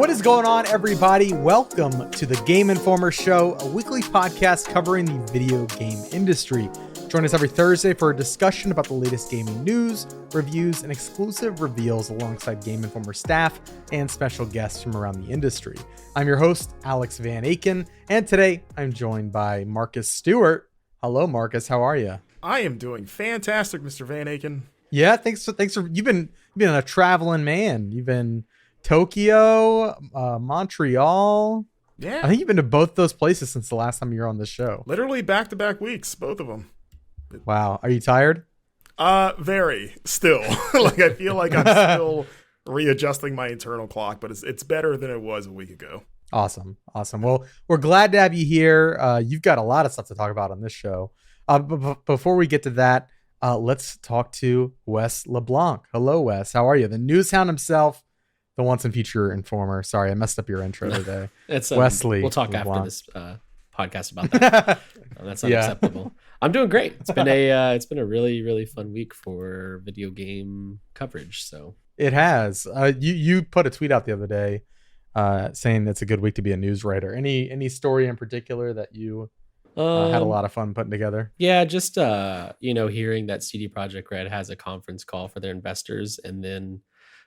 What is going on, everybody? Welcome to the Game Informer Show, a weekly podcast covering the video game industry. Join us every Thursday for a discussion about the latest gaming news, reviews, and exclusive reveals alongside Game Informer staff and special guests from around the industry. I'm your host, Alex Van Aken, and today I'm joined by Marcus Stewart. Hello, Marcus. How are you? I am doing fantastic, Mr. Van Aken. Yeah, thanks for you've been a traveling man. You've been Tokyo, Montreal. Yeah. I think you've been to both those places since the last time you were on this show. Literally back-to-back weeks, both of them. Wow. Are you tired? Very. Still. I feel like I'm still readjusting my internal clock, but it's better than it was a week ago. Awesome. Well, we're glad to have you here. You've got a lot of stuff to talk about on this show. But before we get to that, let's talk to Wes LeBlanc. Hello, Wes. How are you? The news hound himself, the once and future informer. Sorry, I messed up your intro today. It's Wesley. We'll talk LeBlanc. after this podcast about that. That's unacceptable. I'm doing great. It's been a really, really fun week for video game coverage. So it has. You put a tweet out the other day saying it's a good week to be a news writer. Any story in particular that you had a lot of fun putting together? Yeah, just hearing that CD Projekt Red has a conference call for their investors, and then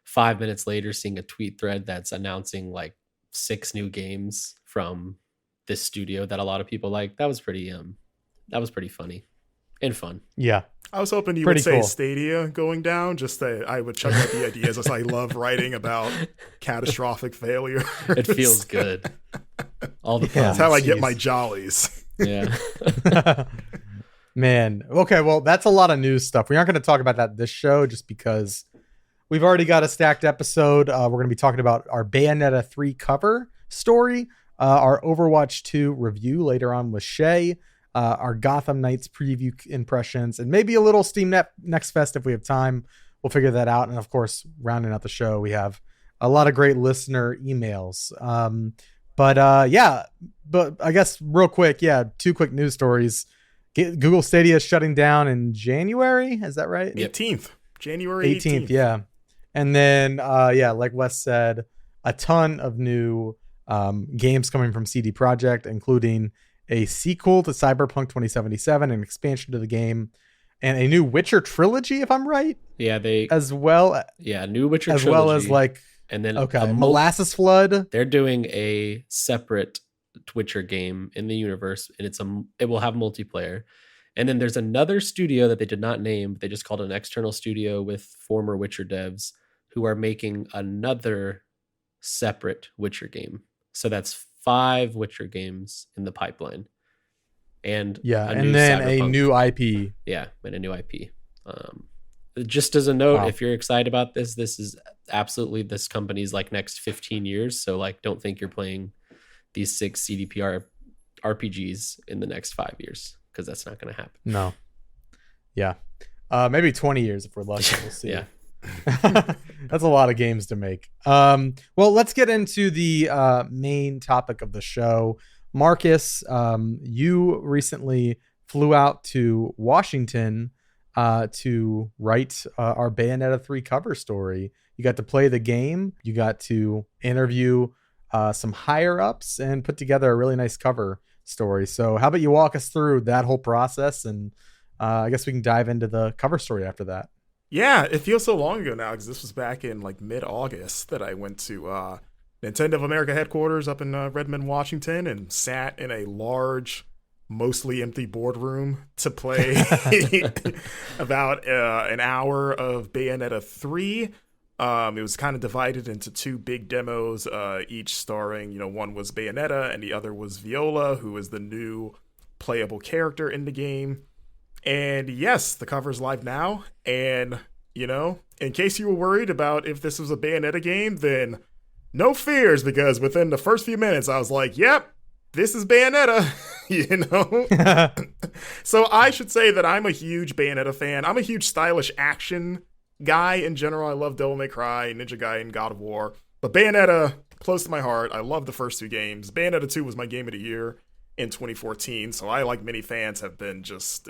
5 minutes later seeing a tweet thread that's announcing like 6 new games from this studio that a lot of people like. That was pretty funny and fun. Yeah. I was hoping you Pretty would say cool. Stadia going down, just that I would check out the ideas, as I love writing about catastrophic failure. It feels good. All the Yeah. That's how I get Jeez. my jollies. Yeah. Man. Okay, well, that's a lot of news stuff. We aren't going to talk about that this show just because we've already got a stacked episode. We're going to be talking about our Bayonetta 3 cover story, our Overwatch 2 review later on with Shay, our Gotham Knights preview impressions, and maybe a little Steam Next Fest if we have time. We'll figure that out. And of course, rounding out the show, we have a lot of great listener emails. But I guess real quick, 2 quick news stories. Google Stadia is shutting down in January. Is that right? 18th. January 18th. Yeah. And then, like Wes said, a ton of new games coming from CD Projekt, including a sequel to Cyberpunk 2077, an expansion to the game, and a new Witcher trilogy, if I'm right. Yeah, new Witcher Witcher as trilogy, well as like and then Molasses Flood. They're doing a separate Witcher game in the universe, and it will have multiplayer. And then there's another studio that they did not name. They just called an external studio with former Witcher devs who are making another separate Witcher game. So that's 5 Witcher games in the pipeline. And and then Cyberpunk. a new IP. Yeah, and a new IP. Just as a note, Wow. if you're excited about this is absolutely this company's like next 15 years. So like, don't think you're playing these 6 CDPR RPGs in the next 5 years, because that's not going to happen. No. Yeah. Maybe 20 years if we're lucky. We'll see. Yeah. That's a lot of games to make. Well, let's get into the main topic of the show. Marcus, you recently flew out to Washington to write our Bayonetta 3 cover story. You got to play the game. You got to interview some higher ups and put together a really nice cover story. So how about you walk us through that whole process, and I guess we can dive into the cover story after that. Yeah, it feels so long ago now, because this was back in like mid-August that I went to Nintendo of America headquarters up in Redmond, Washington, and sat in a large, mostly empty boardroom to play about an hour of Bayonetta 3. It was kind of divided into 2 big demos, each starring, one was Bayonetta and the other was Viola, who is the new playable character in the game. And yes, the cover's live now. And, in case you were worried about if this was a Bayonetta game, then no fears, because within the first few minutes, I was like, yep, this is Bayonetta, So I should say that I'm a huge Bayonetta fan. I'm a huge stylish action guy in general. I love Devil May Cry, Ninja Gaiden, God of War. But Bayonetta, close to my heart. I love the first 2 games. Bayonetta 2 was my game of the year in 2014. So I, like many fans, have been just,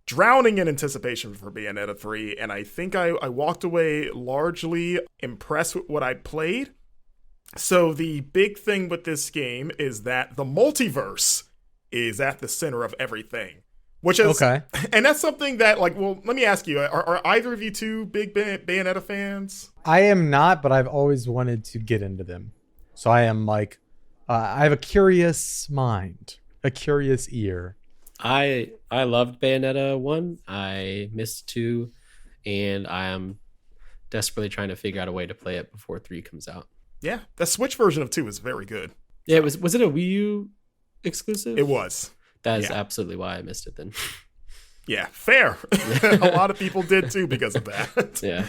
drowning in anticipation for Bayonetta 3. And I think I walked away largely impressed with what I played. So the big thing with this game is that the multiverse is at the center of everything, which is Okay. and that's something that like, well, let me ask you: are either of you two big Bayonetta fans? I am not, but I've always wanted to get into them. So I am like, I have a curious mind, a curious ear. I loved Bayonetta 1. I missed 2, and I am desperately trying to figure out a way to play it before 3 comes out. Yeah, the Switch version of 2 is very good. Yeah, it was it a Wii U exclusive? It was. That is Yeah. absolutely why I missed it then. Yeah, fair. A lot of people did too because of that. Yeah.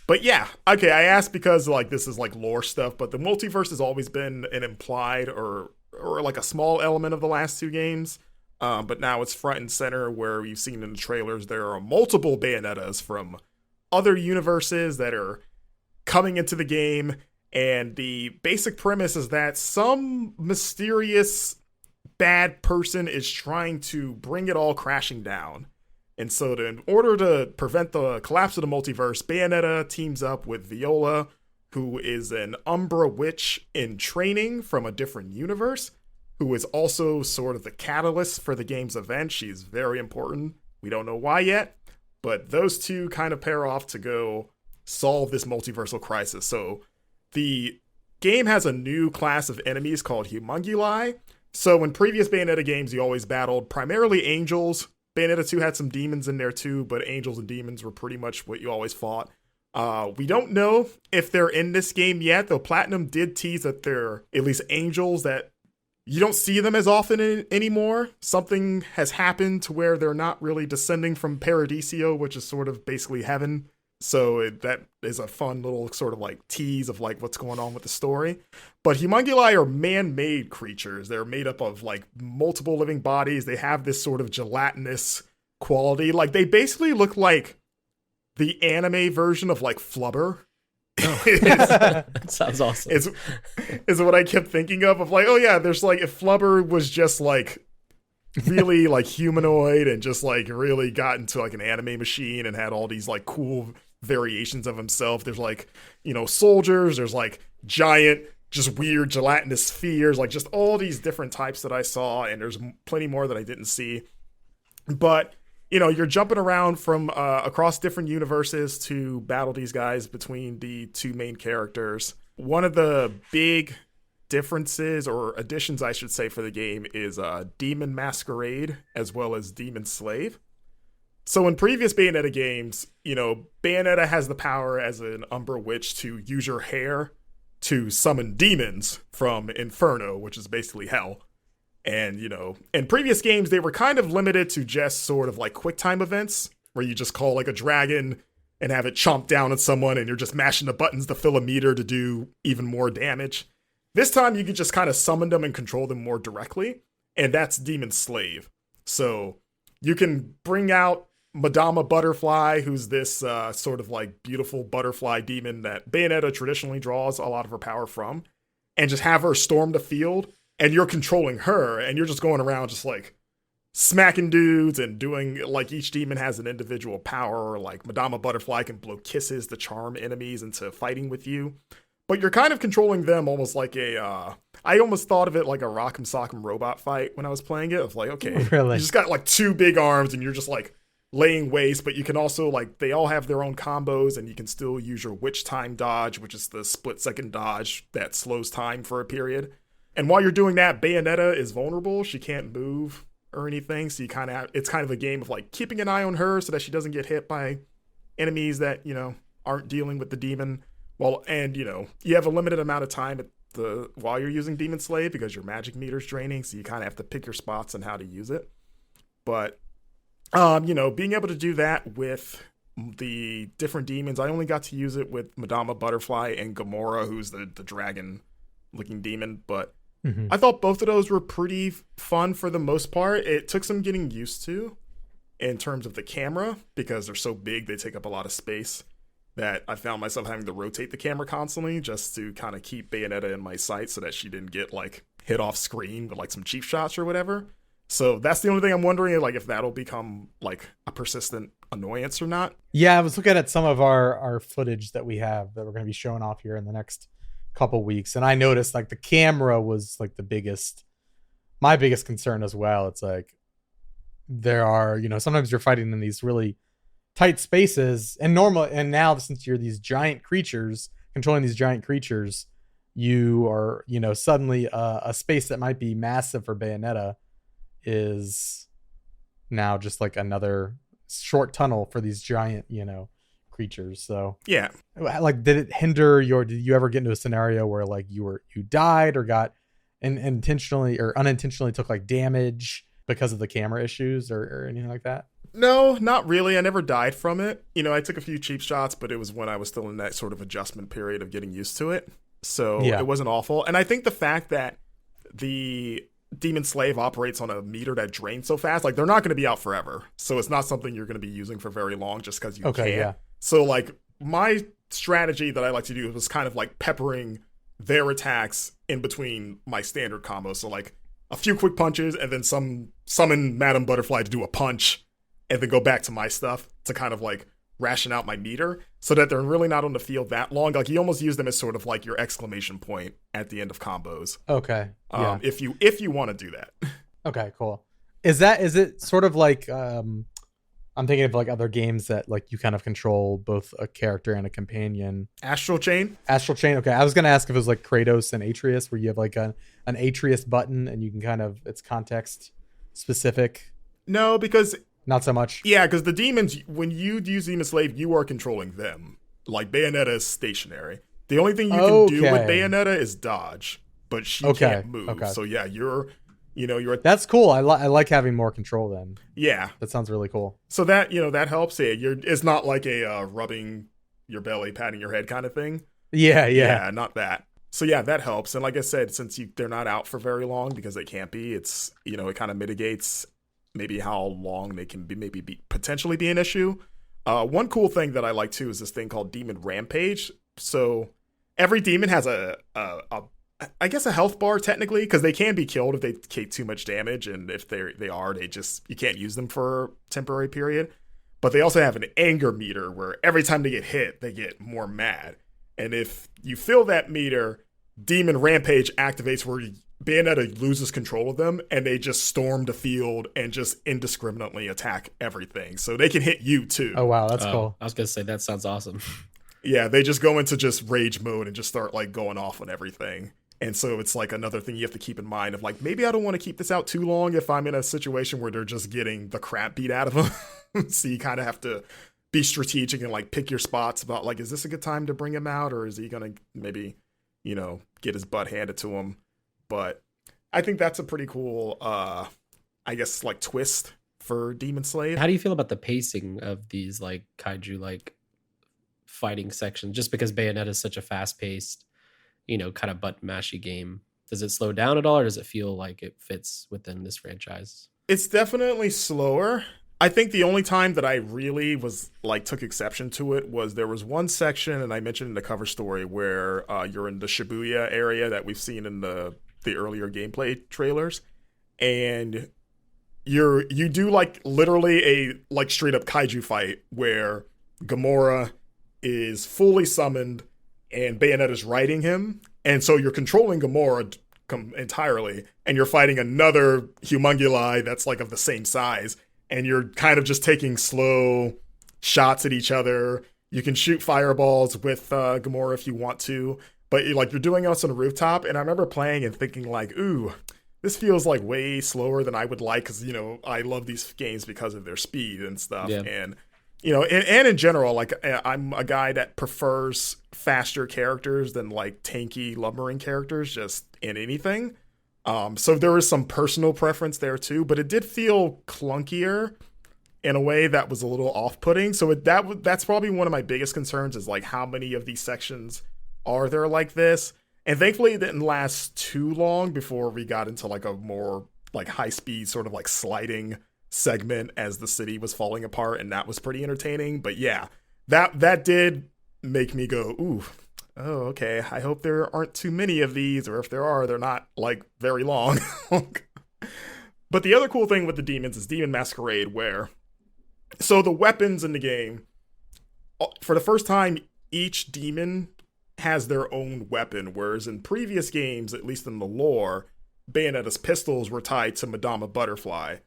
But yeah, okay, I asked because like this is like lore stuff, but the multiverse has always been an implied or like a small element of the last 2 games. But now it's front and center where you've seen in the trailers there are multiple Bayonettas from other universes that are coming into the game. And the basic premise is that some mysterious bad person is trying to bring it all crashing down. And so in order to prevent the collapse of the multiverse, Bayonetta teams up with Viola, who is an Umbra witch in training from a different universe, who is also sort of the catalyst for the game's event. She's very important. We don't know why yet, but those two kind of pair off to go solve this multiversal crisis. So the game has a new class of enemies called Humunguli. So in previous Bayonetta games, you always battled primarily angels. Bayonetta 2 had some demons in there too, but angels and demons were pretty much what you always fought. We don't know if they're in this game yet, though Platinum did tease that they're at least angels that you don't see them as often anymore. Something has happened to where they're not really descending from Paradiso, which is sort of basically heaven. So that is a fun little sort of like tease of like what's going on with the story. But Humunguli are man-made creatures. They're made up of like multiple living bodies. They have this sort of gelatinous quality. Like they basically look like the anime version of like Flubber. That sounds awesome. Is what I kept thinking of like, oh yeah, there's like if Flubber was just like really like humanoid and just like really got into like an anime machine and had all these like cool variations of himself. There's like, you know, soldiers, there's like giant, just weird gelatinous spheres, like just all these different types that I saw, and there's plenty more that I didn't see. But you know, you're jumping around from across different universes to battle these guys between the 2 main characters. One of the big differences or additions, I should say, for the game is Demon Masquerade as well as Demon Slave. So in previous Bayonetta games, you know, Bayonetta has the power as an Umbra witch to use your hair to summon demons from Inferno, which is basically hell. And, you know, in previous games, they were kind of limited to just sort of like quick time events where you just call like a dragon and have it chomp down on someone and you're just mashing the buttons to fill a meter to do even more damage. This time you can just kind of summon them and control them more directly. And that's Demon Slave. So you can bring out Madama Butterfly, who's this sort of like beautiful butterfly demon that Bayonetta traditionally draws a lot of her power from, and just have her storm the field. And you're controlling her, and you're just going around just like smacking dudes and doing like each demon has an individual power. Like Madama Butterfly can blow kisses to charm enemies into fighting with you. But you're kind of controlling them almost like I almost thought of it like a Rock'em Sock'em robot fight when I was playing it. Of like, okay, Really? you just got like 2 big arms and you're just like laying waste, but you can also like, they all have their own combos and you can still use your witch time dodge, which is the split second dodge that slows time for a period. And while you're doing that, Bayonetta is vulnerable. She can't move or anything. So you kind of it's kind of a game of like keeping an eye on her so that she doesn't get hit by enemies that, you know, aren't dealing with the demon. Well, and you know, you have a limited amount of time while you're using Demon Slave because your magic meter's draining. So you kind of have to pick your spots on how to use it. But, you know, being able to do that with the different demons, I only got to use it with Madama Butterfly and Gamora, who's the dragon looking demon. But I thought both of those were pretty fun for the most part. It took some getting used to in terms of the camera because they're so big, they take up a lot of space that I found myself having to rotate the camera constantly just to kind of keep Bayonetta in my sight so that she didn't get like hit off screen with like some cheap shots or whatever. So that's the only thing I'm wondering, like if that'll become like a persistent annoyance or not. Yeah, I was looking at some of our footage that we have that we're going to be showing off here in the next couple weeks, and I noticed like the camera was like my biggest concern as well. It's like there are, sometimes you're fighting in these really tight spaces, and now since you're these giant creatures controlling these giant creatures, you are, suddenly a space that might be massive for Bayonetta is now just like another short tunnel for these giant, creatures. So Yeah. like, did you ever get into a scenario where like you died or got intentionally or unintentionally took like damage because of the camera issues or anything like that? No, not really. I never died from it. I took a few cheap shots, but it was when I was still in that sort of adjustment period of getting used to it. So It wasn't awful. And I think the fact that the Demon Slave operates on a meter that drains so fast, like they're not going to be out forever. So it's not something you're going to be using for very long just because you can't. Yeah. So like my strategy that I like to do was kind of like peppering their attacks in between my standard combos. So like a few quick punches and then summon Madame Butterfly to do a punch and then go back to my stuff to kind of like ration out my meter so that they're really not on the field that long. Like you almost use them as sort of like your exclamation point at the end of combos. Okay. Yeah. If you want to do that. Okay, cool. Is it sort of like I'm thinking of like other games that like you kind of control both a character and a companion. Astral Chain. Okay, I was gonna ask if it was like Kratos and Atreus, where you have like an Atreus button and you can kind of, it's context specific. No, because not so much. Yeah, because the demons, when you use Demon Slave, you are controlling them. Like Bayonetta is stationary. The only thing you can do with Bayonetta is dodge, but she can't move. Okay. So yeah, you're. That's cool. I like having more control then. Yeah, that sounds really cool. So that that helps. Yeah, it's not like a rubbing your belly, patting your head kind of thing. Yeah, not that. So yeah, that helps. And like I said, since they're not out for very long because they can't be, it's it kind of mitigates maybe how long they can be potentially be an issue. One cool thing that I like too is this thing called Demon Rampage. So every demon has a health bar technically, because they can be killed if they take too much damage, and if you can't use them for a temporary period. But they also have an anger meter where every time they get hit, they get more mad. And if you fill that meter, Demon Rampage activates where Bayonetta loses control of them, and they just storm the field and just indiscriminately attack everything. So they can hit you too. Oh wow, that's cool. I was gonna say that sounds awesome. Yeah, they just go into just rage mode and just start like going off on everything. And so it's like another thing you have to keep in mind of like, maybe I don't want to keep this out too long if I'm in a situation where they're just getting the crap beat out of them. So you kind of have to be strategic and like pick your spots about like, is this a good time to bring him out, or is he going to maybe, get his butt handed to him? But I think that's a pretty cool, like twist for Demon Slave. How do you feel about the pacing of these like kaiju like fighting sections? Just because Bayonetta is such a fast paced, kind of button mashy game. Does it slow down at all, or does it feel like it fits within this franchise? It's definitely slower. I think the only time that I really was like took exception to it was there was one section, and I mentioned in the cover story, where you're in the Shibuya area that we've seen in the earlier gameplay trailers, and you do like literally a like straight up kaiju fight where Gamora is fully summoned and Bayonetta's riding him, and so you're controlling Gamora entirely, and you're fighting another humunguli that's like of the same size, and you're kind of just taking slow shots at each other. You can shoot fireballs with Gamora if you want to, but you're doing us on a rooftop. And I remember playing and thinking like, ooh, this feels like way slower than I would like, because I love these games because of their speed and stuff. Yeah. And and in general, like I'm a guy that prefers faster characters than like tanky, lumbering characters just in anything. So there was some personal preference there too, but it did feel clunkier in a way that was a little off-putting. So that's probably one of my biggest concerns, is like how many of these sections are there like this? And thankfully it didn't last too long before we got into like a more like high-speed sort of like sliding segment as the city was falling apart, and that was pretty entertaining. But yeah, that did make me go, ooh, oh, okay, I hope there aren't too many of these, or if there are, they're not like very long. But the other cool thing with the demons is Demon Masquerade, where so the weapons in the game, for the first time, each demon has their own weapon, whereas in previous games, at least in the lore, Bayonetta's pistols were tied to Madama Butterfly.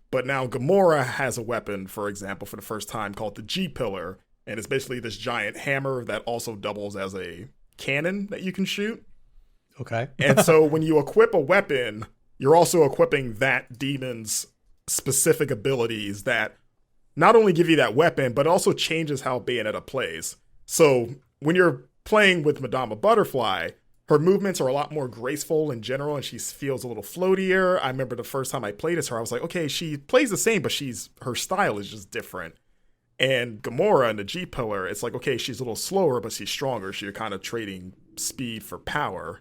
But now Gamora has a weapon, for example, for the first time called the G-Pillar, and it's basically this giant hammer that also doubles as a cannon that you can shoot. Okay. And so when you equip a weapon, you're also equipping that demon's specific abilities that not only give you that weapon, but also changes how Bayonetta plays. So when you're playing with Madama Butterfly, her movements are a lot more graceful in general, and she feels a little floatier. I remember the first time I played as her, I was like, okay, she plays the same, but her style is just different. And Gamora and the G-Pillar, it's like, okay, she's a little slower, but she's stronger. So you're kind of trading speed for power.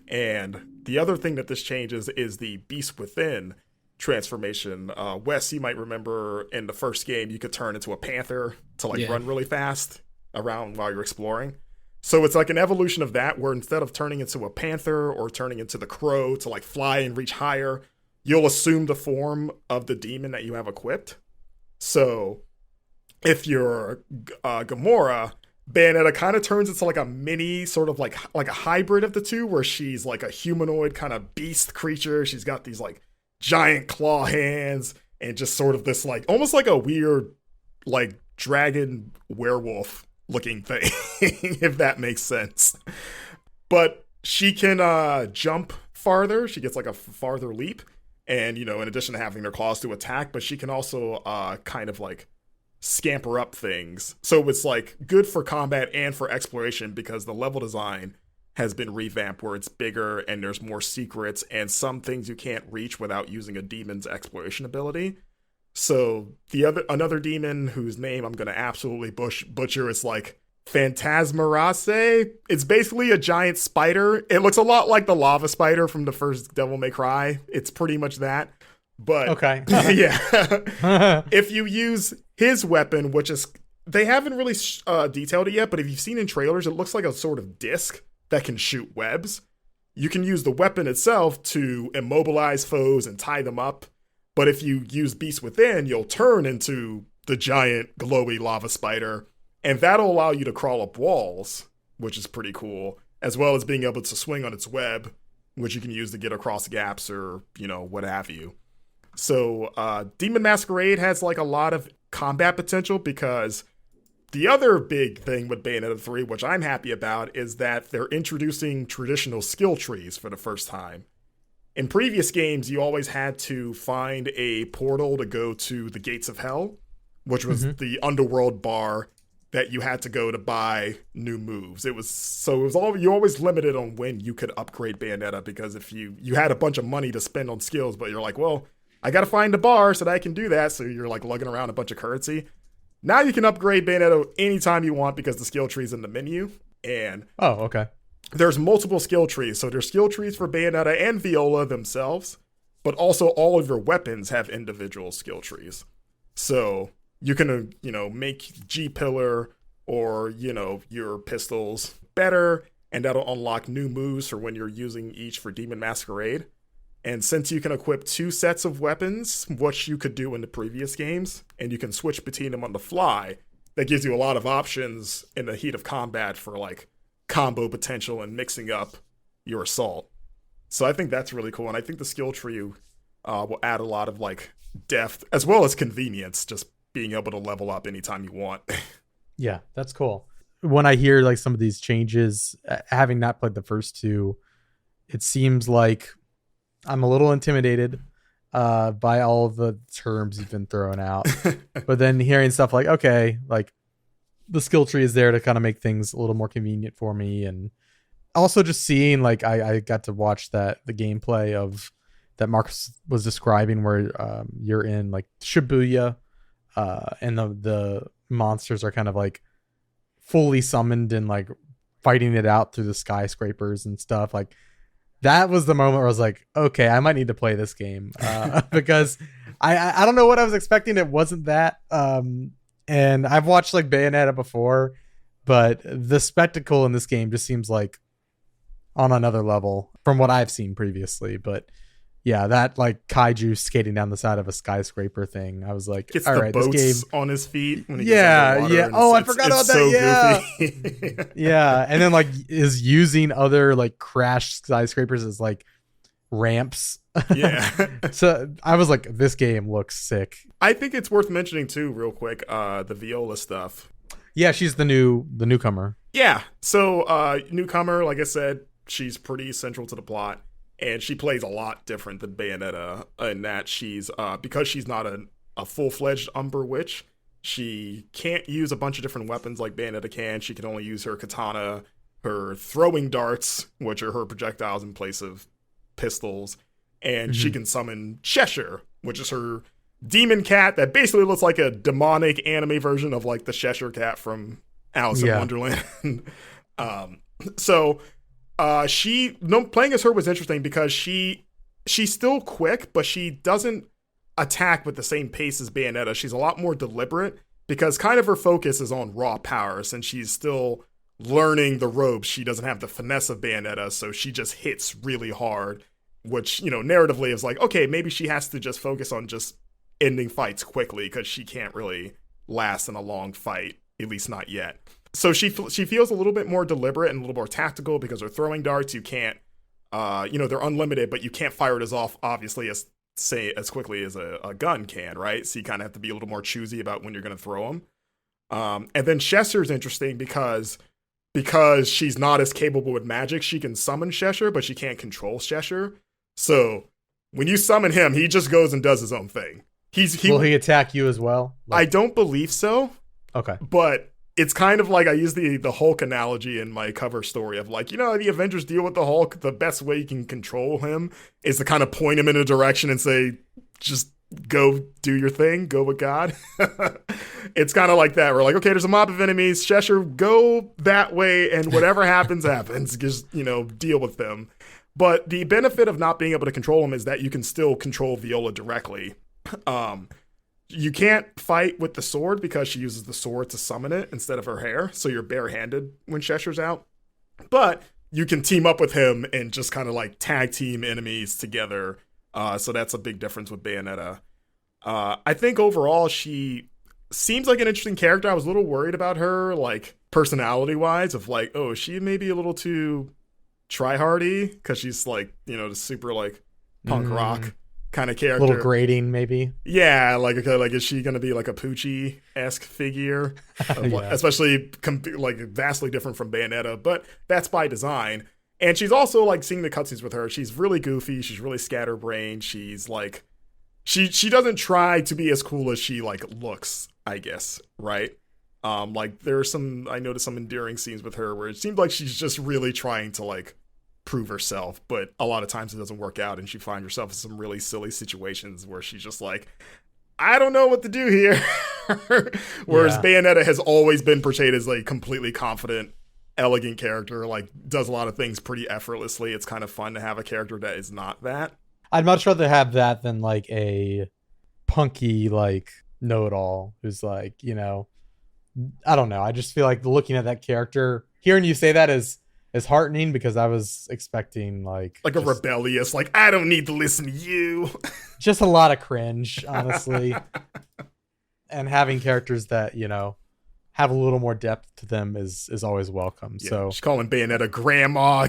And the other thing that this changes is the Beast Within transformation. Wes, you might remember in the first game, you could turn into a panther to run really fast around while you're exploring. So it's like an evolution of that, where instead of turning into a panther or turning into the crow to fly and reach higher, you'll assume the form of the demon that you have equipped. So if you're Gamora, Bayonetta kind of turns into a mini sort of like a hybrid of the two, where she's like a humanoid kind of beast creature. She's got these giant claw hands and just sort of this almost like a weird dragon werewolf looking thing, if that makes sense. But she can jump farther. She gets a farther leap, and in addition to having her claws to attack, but she can also kind of scamper up things. So it's good for combat and for exploration, because the level design has been revamped, where it's bigger and there's more secrets and some things you can't reach without using a demon's exploration ability. So another demon whose name I'm going to absolutely butcher is Phantasmarase. It's basically a giant spider. It looks a lot like the lava spider from the first Devil May Cry. It's pretty much that. But okay. Yeah. If you use his weapon, which is, they haven't really detailed it yet, but if you've seen in trailers, it looks like a sort of disc that can shoot webs. You can use the weapon itself to immobilize foes and tie them up. But if you use Beast Within, you'll turn into the giant glowy lava spider, and that'll allow you to crawl up walls, which is pretty cool, as well as being able to swing on its web, which you can use to get across gaps or, what have you. So Demon Masquerade has a lot of combat potential, because the other big thing with Bayonetta 3, which I'm happy about, is that they're introducing traditional skill trees for the first time. In previous games, you always had to find a portal to go to the Gates of Hell, which was the underworld bar that you had to go to buy new moves. You always limited on when you could upgrade Bayonetta, because if you had a bunch of money to spend on skills, but you're like, well, I got to find a bar so that I can do that. So you're lugging around a bunch of currency. Now you can upgrade Bayonetta anytime you want, because the skill tree's in the menu. And okay. There's multiple skill trees. So there's skill trees for Bayonetta and Viola themselves, but also all of your weapons have individual skill trees. So you can, make G-Pillar or, your pistols better, and that'll unlock new moves for when you're using each for Demon Masquerade. And since you can equip 2 sets of weapons, which you could do in the previous games, and you can switch between them on the fly, that gives you a lot of options in the heat of combat for combo potential and mixing up your assault. So I think that's really cool, and I think the skill tree will add a lot of depth as well as convenience, just being able to level up anytime you want. Yeah, that's cool. When I hear some of these changes, having not played the first 2, it seems like I'm a little intimidated by all of the terms you've been throwing out. But then hearing stuff okay, the skill tree is there to kind of make things a little more convenient for me. And also just seeing I got to watch the gameplay of that Marcus was describing, where you're in Shibuya and the monsters are kind of fully summoned and fighting it out through the skyscrapers and stuff. That was the moment where I was like, okay, I might need to play this game because I don't know what I was expecting. It wasn't that. And I've watched Bayonetta before, but the spectacle in this game just seems on another level from what I've seen previously. But Yeah, that like kaiju skating down the side of a skyscraper thing. I was like, Gets all the right, boats this game. on his feet when he Yeah, goes underwater. yeah. And Oh, I forgot about that. so Yeah. goofy. Yeah, and then like is using other like crash skyscrapers as like ramps. Yeah. So I was like, this game looks sick. I think it's worth mentioning too, real quick, the Viola stuff. Yeah, she's the newcomer. Yeah. So newcomer, like I said, she's pretty central to the plot. And she plays a lot different than Bayonetta in that she's, because she's not a full-fledged Umber Witch, she can't use a bunch of different weapons like Bayonetta can. She can only use her katana, her throwing darts, which are her projectiles in place of pistols, and she can summon Cheshire, which is her demon cat that basically looks like a demonic anime version of like the Cheshire cat from Alice in Wonderland. So playing as her was interesting because she's still quick, but she doesn't attack with the same pace as Bayonetta. She's a lot more deliberate because kind of her focus is on raw power, since she's still learning the ropes. She doesn't have the finesse of Bayonetta, so she just hits really hard, which, narratively is like, okay, maybe she has to just focus on just ending fights quickly because she can't really last in a long fight, at least not yet. So she feels a little bit more deliberate and a little more tactical because her throwing darts, you can't, they're unlimited, but you can't fire it obviously as quickly as a gun can, right? So you kind of have to be a little more choosy about when you're going to throw them. And then Cheshire's interesting because she's not as capable with magic. She can summon Cheshire, but she can't control Cheshire. So when you summon him, he just goes and does his own thing. Will he attack you as well? I don't believe so. Okay. But it's kind of like I use the Hulk analogy in my cover story of like, the Avengers deal with the Hulk. The best way you can control him is to kind of point him in a direction and say, just go do your thing, go with God. It's kind of like that. We're like, okay, there's a mob of enemies. Cheshire, go that way, and whatever happens, happens. Just, deal with them. But the benefit of not being able to control them is that you can still control Viola directly. You can't fight with the sword because she uses the sword to summon it instead of her hair, so you're barehanded when Cheshire's out. But you can team up with him and just kind of like tag team enemies together. So that's a big difference with Bayonetta. I think overall she seems like an interesting character. I was a little worried about her, like personality-wise, of like, oh, she may be a little too try-hardy because she's like, the super like punk rock kind of character. A little grating, maybe. Yeah, like is she gonna be like a Poochie-esque figure? Especially like vastly different from Bayonetta, but that's by design. And she's also like seeing the cutscenes with her. She's really goofy. She's really scatterbrained. She's like, she doesn't try to be as cool as she like looks, I guess, right? Like there are I noticed some endearing scenes with her where it seemed like she's just really trying to like prove herself, but a lot of times it doesn't work out, and she finds herself in some really silly situations where she's just like, I don't know what to do here. Whereas Bayonetta has always been portrayed as like completely confident, elegant character, like does a lot of things pretty effortlessly. It's kind of fun to have a character that is not that. I'd much rather have that than like a punky like know-it-all who's like, I don't know. I just feel like looking at that character, hearing you say that is heartening, because I was expecting like a rebellious, like, I don't need to listen to you. Just a lot of cringe, honestly. And having characters that, have a little more depth to them is always welcome. Yeah, so she's calling Bayonetta grandma.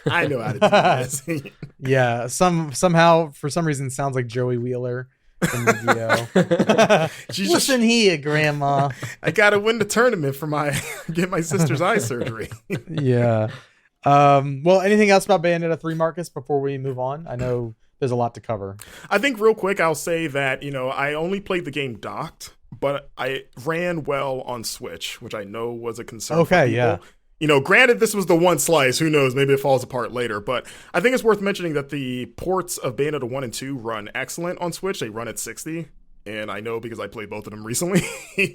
I know how to do this. Yeah, somehow for some reason sounds like Joey Wheeler from Yu-Gi-Oh. Listen here, grandma. I gotta win the tournament for get my sister's eye surgery. Yeah. Well, anything else about Bayonetta 3, Marcus, before we move on? I know there's a lot to cover. I think real quick, I'll say that, I only played the game docked, but I ran well on Switch, which I know was a concern for people. Yeah. Granted, this was the one slice. Who knows? Maybe it falls apart later. But I think it's worth mentioning that the ports of Bayonetta 1 and 2 run excellent on Switch. They run at 60. And I know because I played both of them recently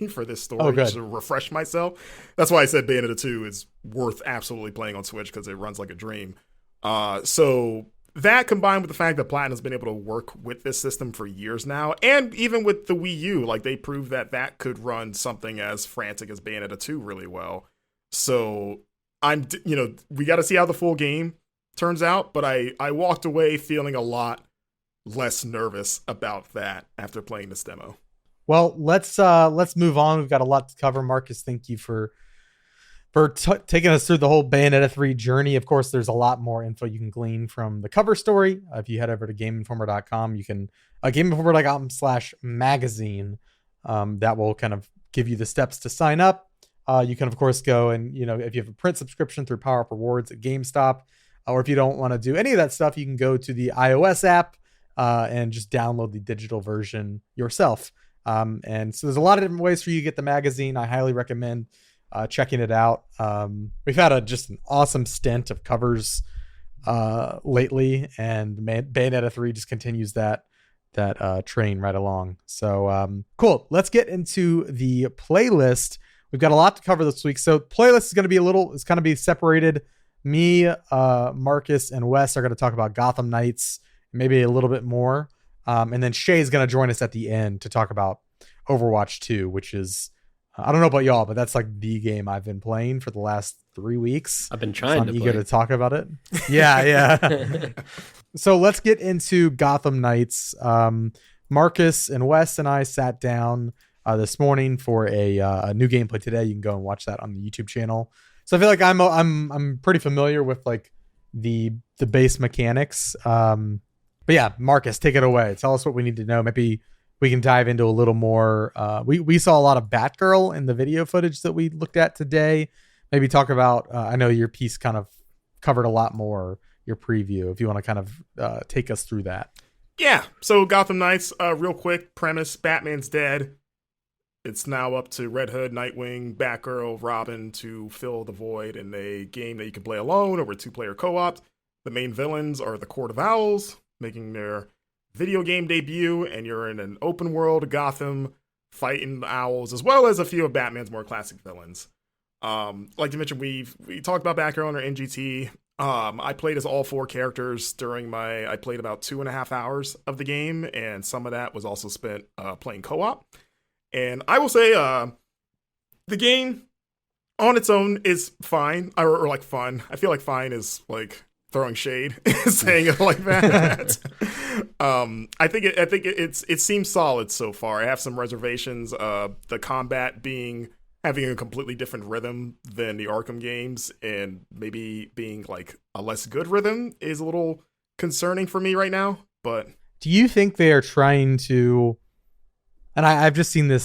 for this story, just to refresh myself. That's why I said Bayonetta 2 is worth absolutely playing on Switch, because it runs like a dream. So that, combined with the fact that Platinum's been able to work with this system for years now, and even with the Wii U, like they proved that could run something as frantic as Bayonetta 2 really well. So we got to see how the full game turns out, but I walked away feeling a lot less nervous about that after playing this demo. Well, let's move on. We've got a lot to cover. Marcus, thank you for taking us through the whole Bayonetta 3 journey. Of course, there's a lot more info you can glean from the cover story. If you head over to GameInformer.com, you can GameInformer.com/magazine. That will kind of give you the steps to sign up. You can, of course, go and, if you have a print subscription through PowerUp Rewards at GameStop, or if you don't want to do any of that stuff, you can go to the iOS app and just download the digital version yourself. And so there's a lot of different ways for you to get the magazine. I highly recommend checking it out. We've had just an awesome stint of covers lately, and Bayonetta 3 just continues that train right along. So cool. Let's get into the playlist. We've got a lot to cover this week. So playlist is going to be it's going to be separated. Me, Marcus, and Wes are going to talk about Gotham Knights, maybe a little bit more. And then Shay's going to join us at the end to talk about Overwatch 2, which is, I don't know about y'all, but that's like the game I've been playing for the last 3 weeks. I've been trying to eager to talk about it. Yeah. So let's get into Gotham Knights. Marcus and Wes and I sat down this morning for a new gameplay today. You can go and watch that on the YouTube channel. So I feel like I'm pretty familiar with like the base mechanics. But yeah, Marcus, take it away. Tell us what we need to know. Maybe we can dive into a little more. We saw a lot of Batgirl in the video footage that we looked at today. Maybe talk about, I know your piece kind of covered a lot more, your preview, if you want to kind of take us through that. Yeah, so Gotham Knights, real quick premise, Batman's dead. It's now up to Red Hood, Nightwing, Batgirl, Robin to fill the void in a game that you can play alone or with 2-player co-op. The main villains are the Court of Owls, making their video game debut, and you're in an open world Gotham fighting the owls, as well as a few of Batman's more classic villains. Like you mentioned, we talked about Batgirl on our NGT. I played as all 4 characters I played about 2.5 hours of the game, and some of that was also spent playing co-op. And I will say, the game on its own is fine, or like fun. I feel like fine is like throwing shade, saying it like that. I think it seems solid so far. I have some reservations. The combat having a completely different rhythm than the Arkham games, and maybe being like a less good rhythm is a little concerning for me right now. But do you think they are trying to? And I've just seen the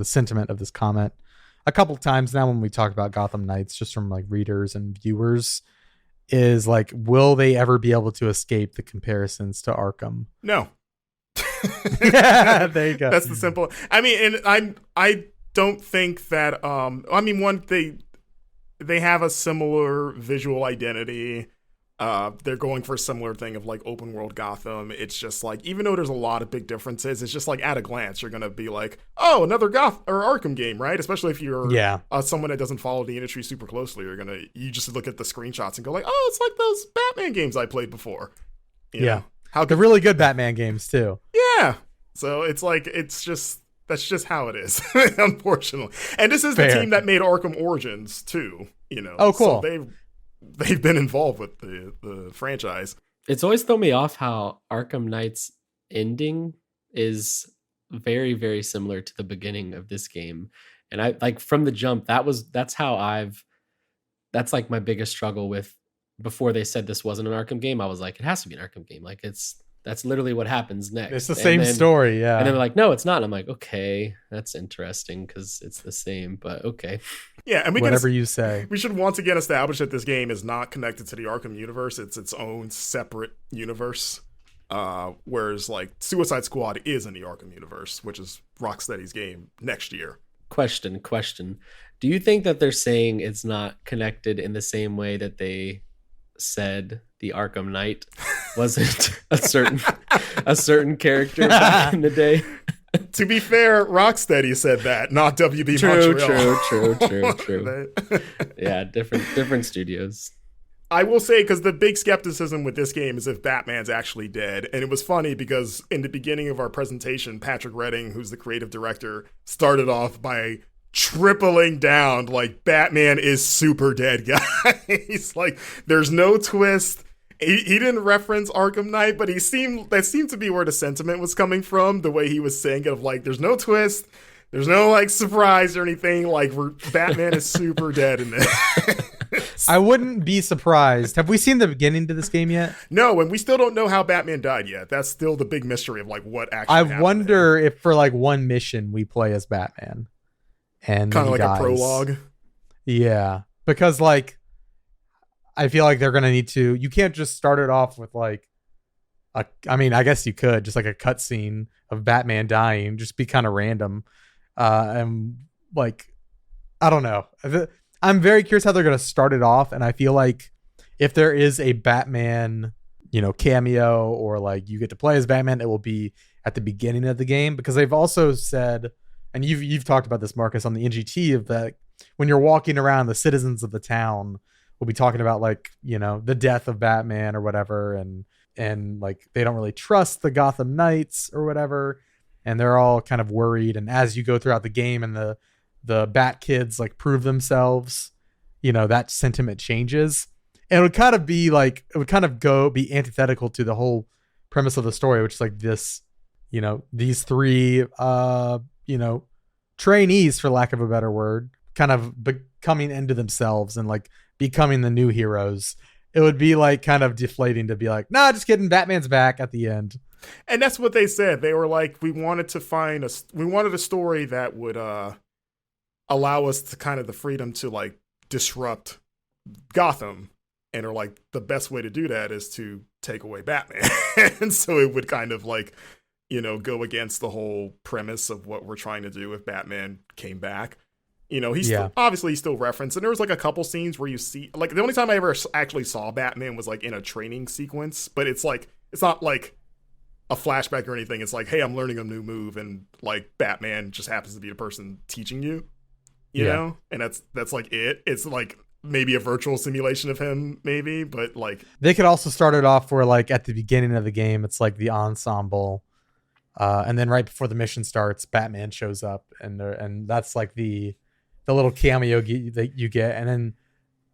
sentiment of this comment a couple times now when we talk about Gotham Knights, just from like readers and viewers, is like, will they ever be able to escape the comparisons to Arkham? No. Yeah, there you go. That's the simple. I mean, and I don't think that. One, they have a similar visual identity. They're going for a similar thing of like open world Gotham. It's just like, even though there's a lot of big differences, it's just like at a glance you're gonna be like, oh, another Arkham game, right? Especially if you're someone that doesn't follow the industry super closely. You just look at the screenshots and go like, oh, it's like those Batman games I played before. You know? The really good Batman games too. Yeah. So it's like, that's just how it is, unfortunately. And this is the team that made Arkham Origins too. Oh, cool. So they've been involved with the franchise. It's always thrown me off how Arkham Knight's ending is very, very similar to the beginning of this game. And I like from the jump, that's like my biggest struggle with. Before they said this wasn't an Arkham game, I was like, it has to be an Arkham game. Like that's literally what happens next. It's the same story, yeah. And then they're like, no, it's not. And I'm like, okay, that's interesting because it's the same, but okay. Yeah, and whatever you say. We should once again establish that this game is not connected to the Arkham universe. It's its own separate universe. Whereas like Suicide Squad is in the Arkham universe, which is Rocksteady's game next year. Question. Do you think that they're saying it's not connected in the same way that they said the Arkham Knight wasn't a certain character back in the day? To be fair, Rocksteady said that, not WB Montreal. True. Yeah, different studios. I will say, because the big skepticism with this game is if Batman's actually dead. And it was funny because in the beginning of our presentation, Patrick Redding, who's the creative director, started off by tripling down like Batman is super dead, guys. Like, there's no twist. he didn't reference Arkham Knight, but that seemed to be where the sentiment was coming from. The way he was saying it, of like, there's no twist, there's no like surprise or anything. Like, Batman is super dead in this. I wouldn't be surprised. Have we seen the beginning to this game yet? No, and we still don't know how Batman died yet. That's still the big mystery of like what actually happened. I wonder if for like one mission we play as Batman, and kind of like dies. a prologue. Yeah, because like I feel like they're gonna need to. You can't just start it off with like I mean, I guess you could just like a cutscene of Batman dying, just be kind of random, and like I don't know. I'm very curious how they're going to start it off. And I feel like if there is a Batman, cameo or like you get to play as Batman, it will be at the beginning of the game, because they've also said, and you've talked about this, Marcus, on the NGT, of that when you're walking around, the citizens of the town will be talking about like, the death of Batman or whatever. And like, they don't really trust the Gotham Knights or whatever. And they're all kind of worried. And as you go throughout the game and the Bat kids like prove themselves, that sentiment changes. And it would kind of be like, be antithetical to the whole premise of the story, which is like this, these three, trainees, for lack of a better word, kind of becoming into themselves and like becoming the new heroes. It would be like kind of deflating to be like, nah, just kidding, Batman's back at the end. And that's what they said. They were like, we wanted a story that would, allow us to kind of the freedom to like disrupt Gotham, and are like, the best way to do that is to take away Batman. And so it would kind of like, go against the whole premise of what we're trying to do if Batman came back. He's obviously still referenced, and there was like a couple scenes where you see, like, the only time I ever actually saw Batman was like in a training sequence, but it's like, it's not like a flashback or anything. It's like, hey, I'm learning a new move, and like Batman just happens to be the person teaching you. You know, and that's like it. It's like maybe a virtual simulation of him, maybe, but like they could also start it off where like at the beginning of the game, it's like the ensemble, and then right before the mission starts, Batman shows up, and that's like the little cameo that you get, and then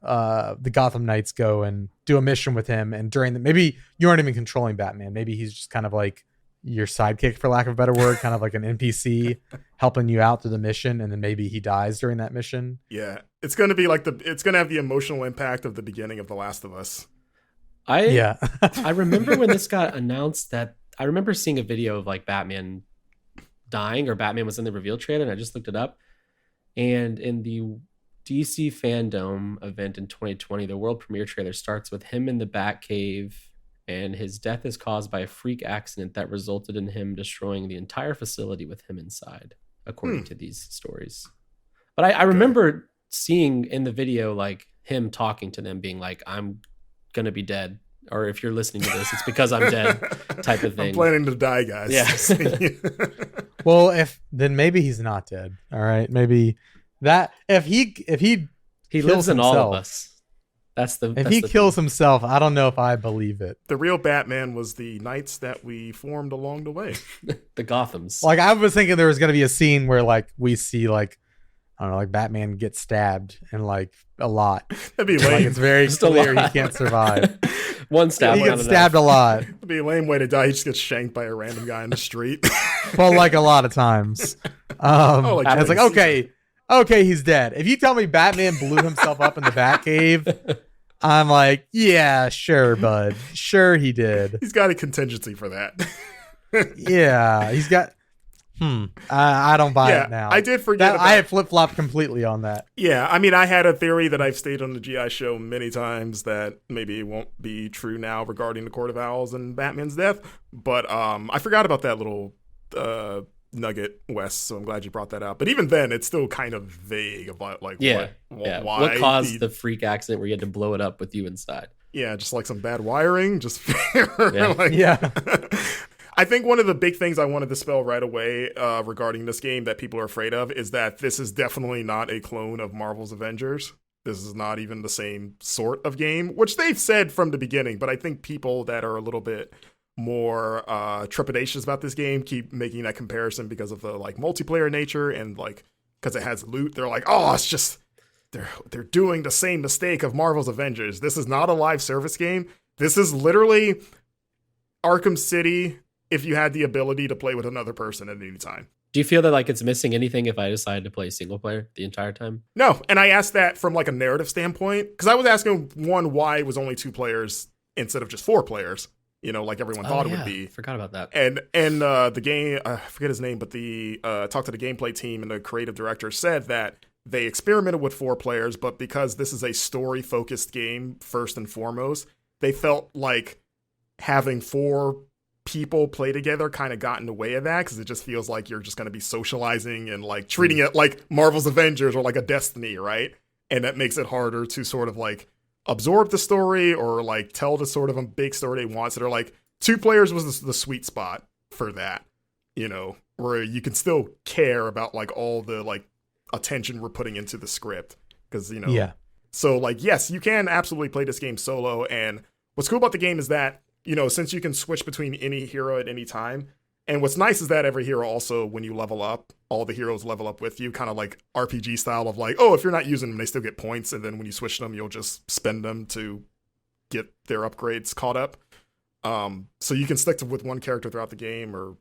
the Gotham Knights go and do a mission with him, and maybe you aren't even controlling Batman, maybe he's just kind of like your sidekick, for lack of a better word, kind of like an NPC helping you out through the mission, and then maybe he dies during that mission. Yeah, it's going to be like it's going to have the emotional impact of the beginning of The Last of Us. I remember when this got announced, that I remember seeing a video of like Batman dying, or Batman was in the reveal trailer, and I just looked it up. And in the DC Fandom event in 2020, the world premiere trailer starts with him in the Batcave, and his death is caused by a freak accident that resulted in him destroying the entire facility with him inside, according to these stories. But I remember seeing in the video like him talking to them, being like, I'm gonna be dead, or if you're listening to this, it's because I'm dead, type of thing. I'm planning to die, guys. Yeah. Well, then maybe he's not dead. All right, maybe that if he lives in all of us. If he kills himself, I don't know if I believe it. The real Batman was the knights that we formed along the way. The Gothams. Like, I was thinking there was going to be a scene where like we see like, I don't know, like Batman gets stabbed and like a lot. That'd be lame. Like, it's very clear he can't survive. One stab. He gets stabbed a lot. It'd be a lame way to die. He just gets shanked by a random guy in the street. Well, like a lot of times. And it's like, okay, he's dead. If you tell me Batman blew himself up in the Batcave, I'm like, yeah, sure, bud. Sure he did. He's got a contingency for that. Yeah, he's got... I don't buy it now. I did forget I had flip-flopped completely on that. Yeah, I mean, I had a theory that I've stated on the GI show many times that maybe it won't be true now regarding the Court of Owls and Batman's death, but I forgot about that little nugget, Wes, so I'm glad you brought that up. But even then, it's still kind of vague about like why what caused the freak accident where you had to blow it up with you inside. Yeah, just like some bad wiring, just yeah. I think one of the big things I want to dispel right away regarding this game that people are afraid of is that this is definitely not a clone of Marvel's Avengers. This is not even the same sort of game, which they've said from the beginning, but I think people that are a little bit more trepidatious about this game keep making that comparison because of the like multiplayer nature and like because it has loot. They're like, oh, it's just they're doing the same mistake of Marvel's Avengers. This is not a live service game. This is literally Arkham City if you had the ability to play with another person at any time. Do you feel that like it's missing anything if I decide to play single player the entire time? No, and I asked that from like a narrative standpoint because I was asking why it was only 2 players instead of just 4 players. Like everyone thought it would be. Forgot about that. And the game, I forget his name, but the talked to the gameplay team and the creative director said that they experimented with 4 players, but because this is a story focused game first and foremost, they felt like having 4 people play together kind of got in the way of that because it just feels like you're just going to be socializing and like treating it like Marvel's Avengers or like a Destiny, right? And that makes it harder to sort of like absorb the story or like tell the sort of a big story they want. So they're like 2 players was the sweet spot for that, where you can still care about like all the like attention we're putting into the script because Yeah. So like yes, you can absolutely play this game solo, and what's cool about the game is that since you can switch between any hero at any time, and what's nice is that every hero also, when you level up, all the heroes level up with you, kind of like RPG style of like, oh, if you're not using them, they still get points, and then when you switch them, you'll just spend them to get their upgrades caught up. So you can stick with one character throughout the game or,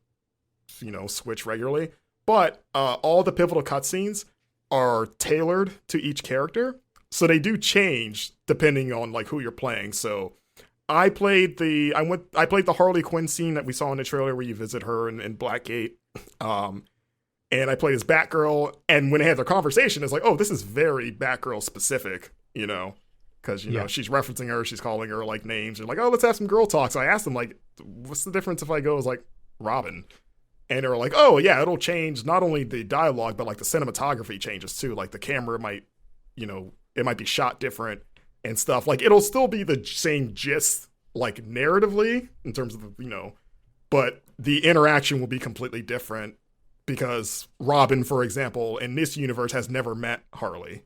switch regularly. But all the pivotal cutscenes are tailored to each character, so they do change depending on like who you're playing. So I played the Harley Quinn scene that we saw in the trailer where you visit her in Blackgate. And I played as Batgirl, and when they had their conversation, it's like, oh, this is very Batgirl specific, because she's referencing her, she's calling her like names, and like, oh, let's have some girl talk. So I asked them like, what's the difference if I go as like Robin? And they were like, oh yeah, it'll change not only the dialogue but like the cinematography changes too. Like the camera might, it might be shot different and stuff. Like it'll still be the same gist, like narratively in terms of but the interaction will be completely different because Robin, for example, in this universe has never met Harley.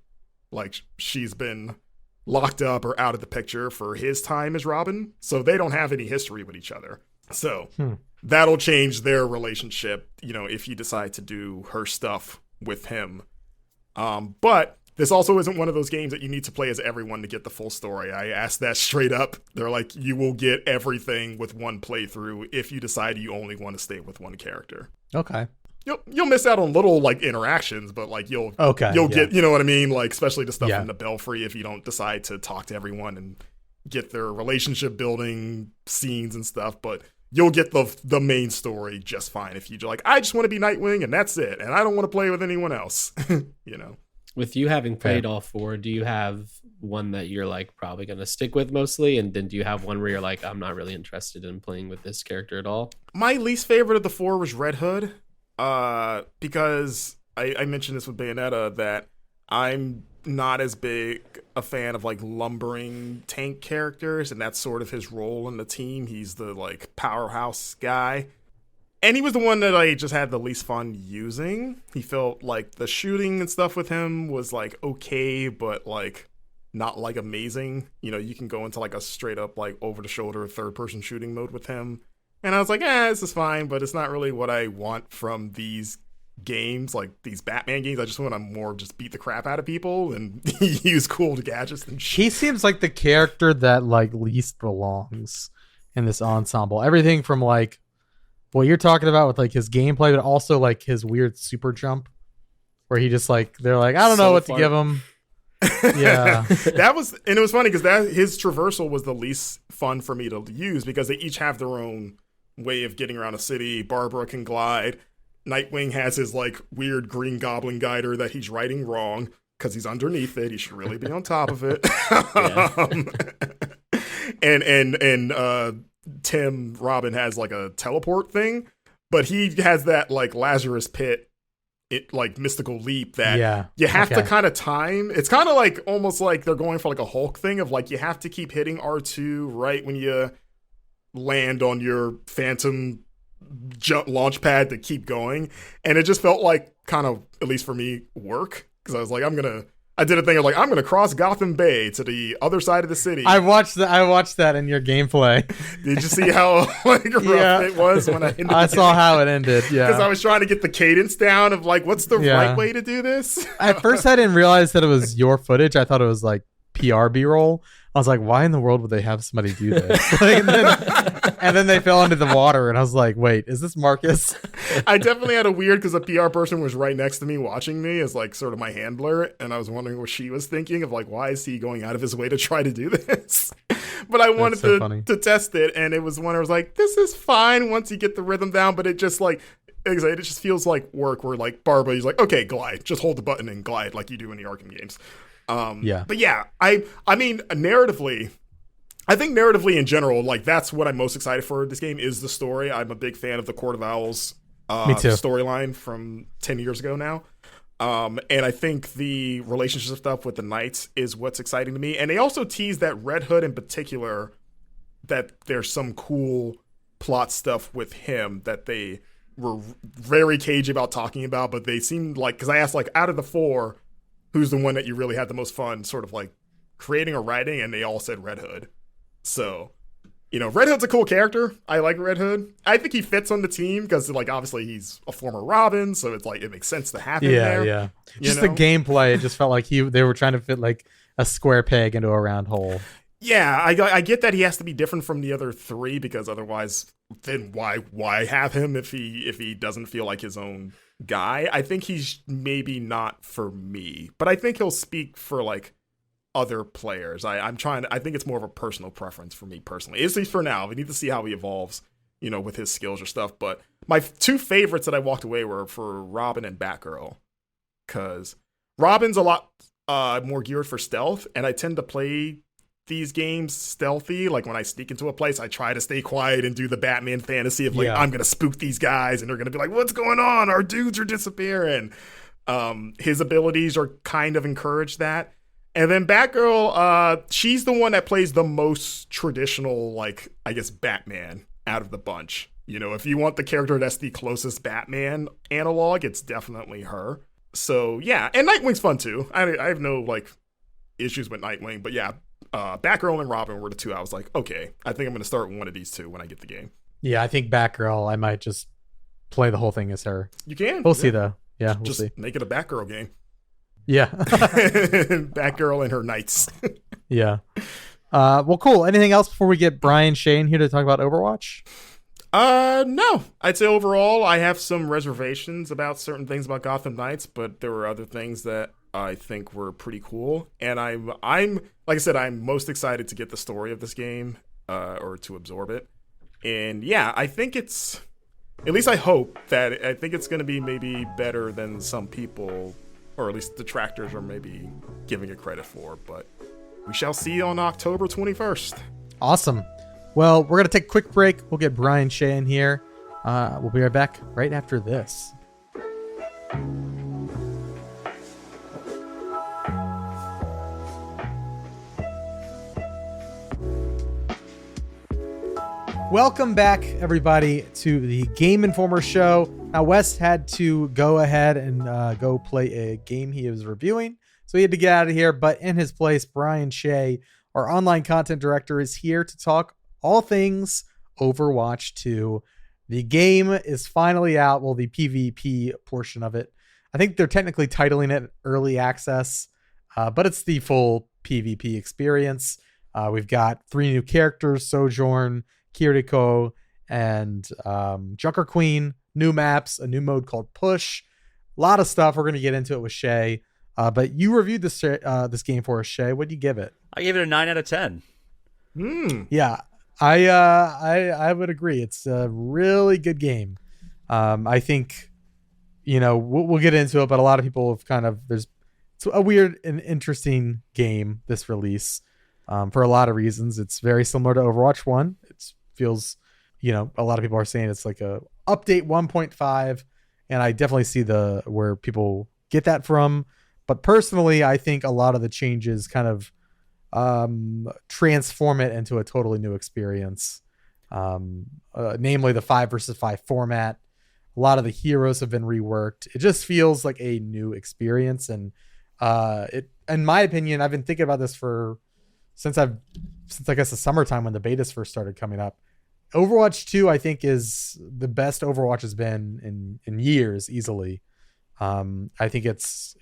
Like she's been locked up or out of the picture for his time as Robin, so they don't have any history with each other. So that'll change their relationship, if you decide to do her stuff with him. But this also isn't one of those games that you need to play as everyone to get the full story. I asked that straight up. They're like, you will get everything with one playthrough if you decide you only want to stay with one character. Okay. You'll miss out on little like interactions, but like you'll get, you know what I mean? Like especially the stuff in the Belfry if you don't decide to talk to everyone and get their relationship building scenes and stuff, but you'll get the main story just fine if you're like, I just want to be Nightwing and that's it, and I don't want to play with anyone else. With you having played all 4, do you have one that you're like probably going to stick with mostly? And then do you have one where you're like, I'm not really interested in playing with this character at all? My least favorite of the 4 was Red Hood. Because I mentioned this with Bayonetta that I'm not as big a fan of like lumbering tank characters, and that's sort of his role in the team. He's the like powerhouse guy. And he was the one that I just had the least fun using. He felt like the shooting and stuff with him was like okay, but like not like amazing. You can go into like a straight up like over the shoulder third person shooting mode with him. And I was like, this is fine, but it's not really what I want from these games, like these Batman games. I just want to more just beat the crap out of people and use cool gadgets and shit. He seems like the character that like least belongs in this ensemble. Everything from like what you're talking about with like his gameplay, but also like his weird super jump where he just like, they're like, I don't know what to give him. Yeah. And it was funny because his traversal was the least fun for me to use because they each have their own way of getting around a city. Barbara can glide. Nightwing has his like weird green goblin guider that he's writing wrong because he's underneath it. He should really be on top of it. And Tim Robin has like a teleport thing, but he has that like Lazarus pit, like mystical leap that you have to kind of time. It's kind of like almost like they're going for like a Hulk thing of like you have to keep hitting R2 right when you land on your phantom launch pad to keep going, and it just felt like kind of, at least for me, work because I was like, I did a thing of like, I'm gonna cross Gotham Bay to the other side of the city. I watched that in your gameplay. Did you see how like rough it was when I saw how it ended? Yeah, because I was trying to get the cadence down of like, what's the right way to do this? At first, I didn't realize that it was your footage. I thought it was like PR B-roll. I was like, why in the world would they have somebody do this? And then they fell into the water, and I was like, wait, is this Marcus? I definitely had a weird, because a PR person was right next to me watching me as like sort of my handler, and I was wondering what she was thinking of, like, why is he going out of his way to try to do this? But I wanted to test it, and it was one I was like, this is fine once you get the rhythm down, but it just like, it just feels like work where like Barbara, he's like, okay, glide, just hold the button and glide like you do in the Arkham games. But yeah, I mean, narratively, I think narratively in general, like that's what I'm most excited for this game is the story. I'm a big fan of the Court of Owls storyline from 10 years ago now. And I think the relationship stuff with the Knights is what's exciting to me. And they also tease that Red Hood in particular, that there's some cool plot stuff with him that they were very cagey about talking about, but they seemed like, because I asked like out of the four, who's the one that you really had the most fun sort of like creating or writing, and they all said Red Hood. So, you know, Red Hood's a cool character. I like Red Hood. I think he fits on the team because, like, obviously he's a former Robin, so it's like it makes sense to have him there. Yeah. Just the gameplay, it just felt like they were trying to fit like a square peg into a round hole. Yeah, I get that he has to be different from the other three because otherwise, then why have him if he doesn't feel like his own guy? I think he's maybe not for me, but I think he'll speak for like other players. I think it's more of a personal preference for me personally. At least for now. We need to see how he evolves, you know, with his skills or stuff. But my two favorites that I walked away were for Robin and Batgirl, because Robin's a lot more geared for stealth, and I tend to play these games stealthy. Like when I sneak into a place, I try to stay quiet and do the Batman fantasy of like, I'm gonna spook these guys and they're gonna be like, what's going on? Our dudes are disappearing. His abilities are kind of encourage that. And then Batgirl, she's the one that plays the most traditional, like, I guess, Batman out of the bunch. You know, if you want the character that's the closest Batman analog, it's definitely her. So yeah, and Nightwing's fun too. I have no like issues with Nightwing, but yeah, Batgirl and Robin were the two I was like, okay, I think I'm going to start one of these two when I get the game. Yeah, I think Batgirl, I might just play the whole thing as her. You can. We'll see though. Yeah, we'll just see. Make it a Batgirl game. Yeah. Batgirl and her knights. Yeah. Well, cool. Anything else before we get Brian Shane here to talk about Overwatch? No. I'd say overall I have some reservations about certain things about Gotham Knights, but there were other things that I think were pretty cool. And I'm like I said, I'm most excited to get the story of this game, or to absorb it. And yeah, I think it's, at least I hope that, I think it's going to be maybe better than some people, or at least detractors are maybe giving it credit for, but we shall see on October 21st. Awesome. Well, we're going to take a quick break. We'll get Brian Shea in here. We'll be right back right after this. Welcome back, everybody, to the Game Informer show. Now, Wes had to go ahead and go play a game he was reviewing, so he had to get out of here. But in his place, Brian Shea, our online content director, is here to talk all things Overwatch 2. The game is finally out. Well, the PvP portion of it. I think they're technically titling it Early Access, but it's the full PvP experience. We've got 3 new characters, Sojourn, Kiriko, and Junker Queen, new maps, a new mode called Push, a lot of stuff. We're going to get into it with Shay, but you reviewed this game for us, Shay. What do you give it? I gave it a 9 out of 10. Yeah, I would agree. It's a really good game. I think, you know, we'll get into it, but a lot of people have it's a weird and interesting game, this release, for a lot of reasons. It's very similar to Overwatch 1. It feels, you know, a lot of people are saying it's like a update 1.5, and I definitely see where people get that from. But personally, I think a lot of the changes kind of transform it into a totally new experience. Namely the 5 versus 5 format. A lot of the heroes have been reworked. It just feels like a new experience, and in my opinion, I've been thinking about this since I guess the summertime when the betas first started coming up. Overwatch 2, I think, is the best Overwatch has been in years, easily. I think it's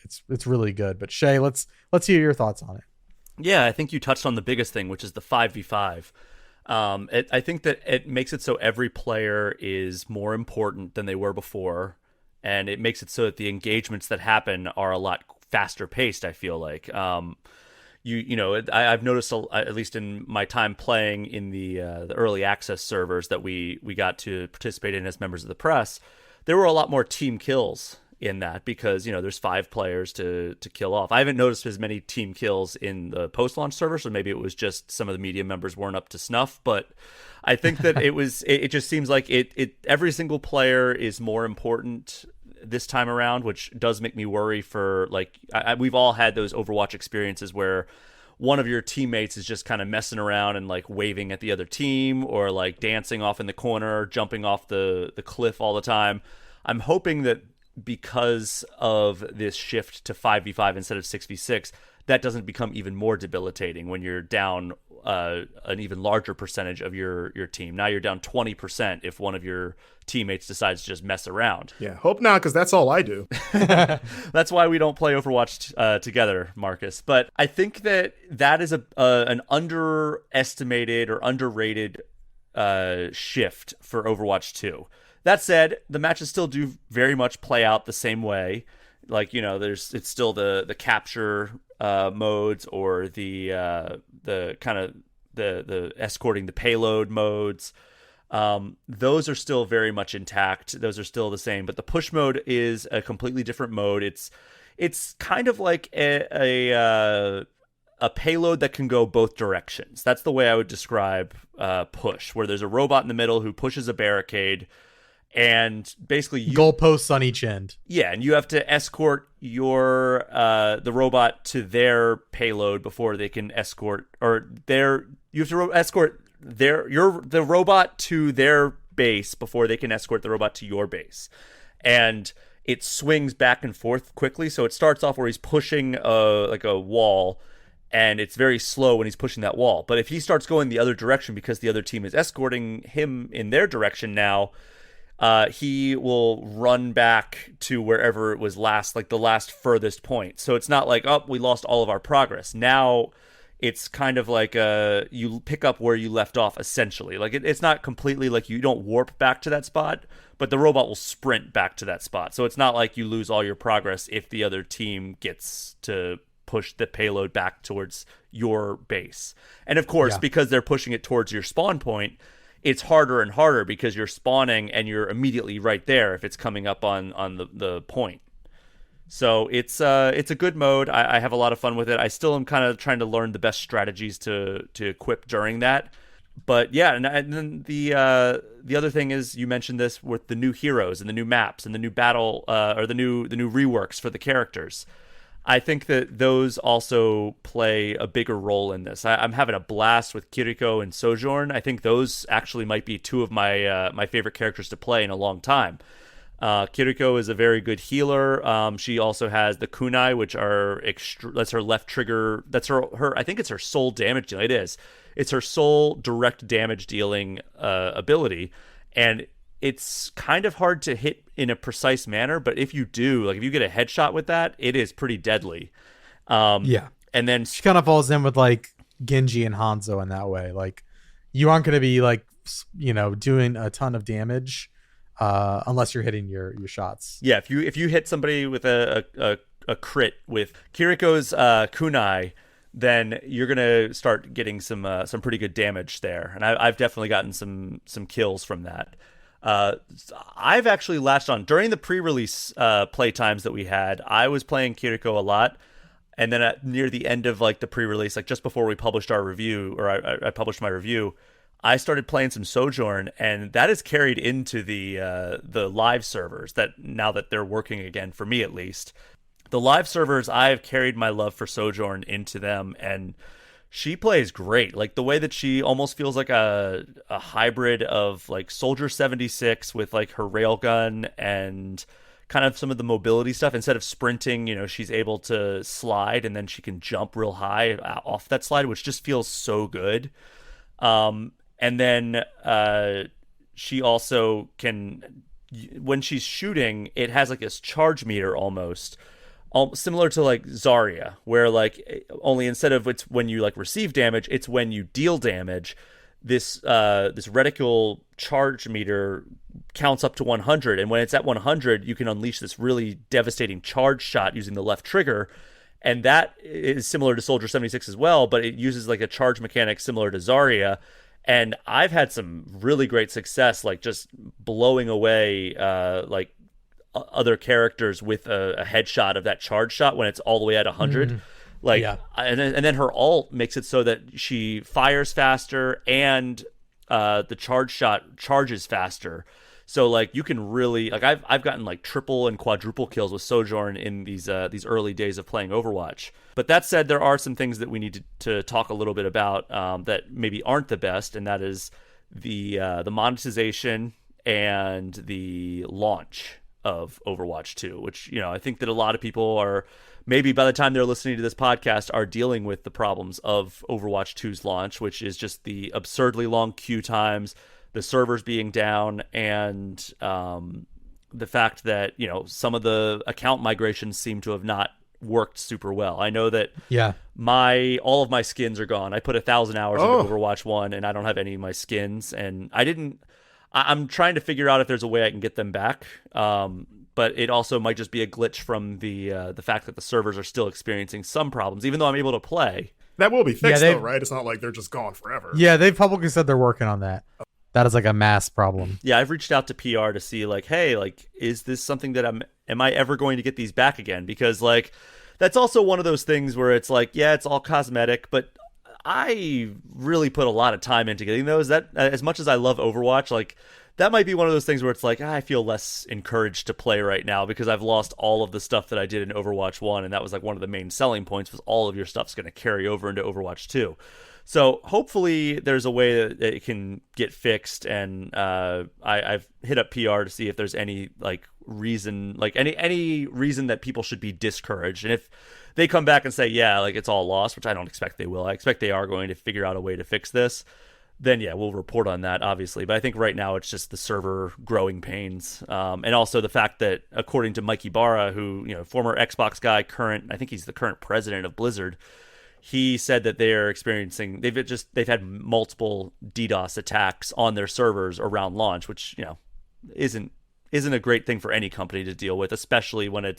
really good. But Shay, let's hear your thoughts on it. Yeah, I think you touched on the biggest thing, which is the 5v5. I think that it makes it so every player is more important than they were before, and it makes it so that the engagements that happen are a lot faster paced. I feel like I've noticed at least in my time playing in the early access servers that we got to participate in as members of the press, there were a lot more team kills in that because there's 5 players to kill off. I haven't noticed as many team kills in the post launch server, so maybe it was just some of the media members weren't up to snuff. But I think that it just seems like it every single player is more important this time around, which does make me worry for we've all had those Overwatch experiences where one of your teammates is just kind of messing around and like waving at the other team or like dancing off in the corner, jumping off the cliff all the time. I'm hoping that because of this shift to 5v5 instead of 6v6, that doesn't become even more debilitating when you're down an even larger percentage of your team. Now you're down 20% if one of your teammates decides to just mess around. Yeah, hope not, because that's all I do. That's why we don't play Overwatch together, Marcus. But I think that is an underestimated or underrated shift for Overwatch 2. That said, the matches still do very much play out the same way. Like, it's still the capture modes or the kind of the escorting the payload modes. Those are still very much intact. Those are still the same, but the push mode is a completely different mode. It's kind of like a payload that can go both directions. That's the way I would describe push, where there's a robot in the middle who pushes a barricade. And basically, goalposts on each end. Yeah, and you have to escort your the robot to their payload before they can escort, you have to escort the robot to their base before they can escort the robot to your base. And it swings back and forth quickly. So it starts off where he's pushing a wall, and it's very slow when he's pushing that wall. But if he starts going the other direction because the other team is escorting him in their direction now, he will run back to wherever it was last, like the last furthest point. So it's not like, we lost all of our progress. Now it's kind of like you pick up where you left off, essentially. Like it's not completely like you don't warp back to that spot, but the robot will sprint back to that spot. So it's not like you lose all your progress if the other team gets to push the payload back towards your base. And of course, because they're pushing it towards your spawn point, it's harder and harder because you're spawning and you're immediately right there if it's coming up on the point. So it's a good mode. I have a lot of fun with it. I still am kind of trying to learn the best strategies to equip during that. But yeah, and then the other thing is, you mentioned this with the new heroes and the new maps and the new battle or the new reworks for the characters. I think that those also play a bigger role in this. I'm having a blast with Kiriko and Sojourn. I think those actually might be two of my favorite characters to play in a long time. Kiriko is a very good healer. She also has the kunai, which are that's her left trigger. That's her. I think it's her sole damage deal. It is. It's her sole direct damage dealing ability, and it's kind of hard to hit in a precise manner, but if you do, like if you get a headshot with that, it is pretty deadly. Yeah. And then she kind of falls in with like Genji and Hanzo in that way. Like you aren't going to be like, doing a ton of damage unless you're hitting your shots. Yeah. If you hit somebody with a crit with Kiriko's kunai, then you're gonna start getting some pretty good damage there. And I've definitely gotten some kills from that. I've actually latched on during the pre-release play times that we had. I was playing Kiriko a lot, and then near the end of like the pre-release, like just before we published our review, or I published my review, I started playing some Sojourn, and that is carried into the live servers. That now that they're working again, for me at least, the live servers, I have carried my love for Sojourn into them, and she plays great. Like the way that she almost feels like a hybrid of like Soldier 76 with like her railgun and kind of some of the mobility stuff. Instead of sprinting, she's able to slide, and then she can jump real high off that slide, which just feels so good. And then she also can, when she's shooting, it has like this charge meter almost. similar to like Zarya, where like only instead of it's when you like receive damage, it's when you deal damage. This reticle charge meter counts up to 100, and when it's at 100, you can unleash this really devastating charge shot using the left trigger, and that is similar to Soldier 76 as well, but it uses like a charge mechanic similar to Zarya. And I've had some really great success, like just blowing away like other characters with a headshot of that charge shot when it's all the way at 100. Like, yeah. and then her ult makes it so that she fires faster and the charge shot charges faster. So like you can really like I've gotten like triple and quadruple kills with Sojourn in these early days of playing Overwatch. But that said, there are some things that we need to talk a little bit about that maybe aren't the best, and that is the monetization and the launch of Overwatch 2, which, you know, I think that a lot of people are, maybe by the time they're listening to this podcast, are dealing with the problems of Overwatch 2's launch, which is just the absurdly long queue times, the servers being down, and the fact that, you know, some of the account migrations seem to have not worked super well. I know that all of my skins are gone. I put 1,000 hours into Overwatch 1 and I don't have any of my skins, and I'm trying to figure out if there's a way I can get them back. But it also might just be a glitch from the fact that the servers are still experiencing some problems, even though I'm able to play. That will be fixed, though, right? It's not like they're just gone forever. Yeah, they've publicly said they're working on that. That is like a mass problem. Yeah, I've reached out to PR to see, like, hey, like, is this something that am I ever going to get these back again? Because, like, that's also one of those things where it's like, yeah, it's all cosmetic, but I really put a lot of time into getting those. That, as much as I love Overwatch, like, that might be one of those things where it's like, I feel less encouraged to play right now because I've lost all of the stuff that I did in Overwatch 1, and that was like one of the main selling points, was all of your stuff's going to carry over into Overwatch 2. So hopefully there's a way that it can get fixed, and I've hit up PR to see if there's any like reason, like any reason that people should be discouraged. And if they come back and say, yeah, like it's all lost, which I don't expect they will. I expect they are going to figure out a way to fix this. Then yeah, we'll report on that, obviously. But I think right now it's just the server growing pains, and also the fact that, according to Mike Ibarra, who, you know, former Xbox guy, I think he's the current president of Blizzard, he said that they're experiencing, they've had multiple DDoS attacks on their servers around launch, which, you know, isn't a great thing for any company to deal with, especially when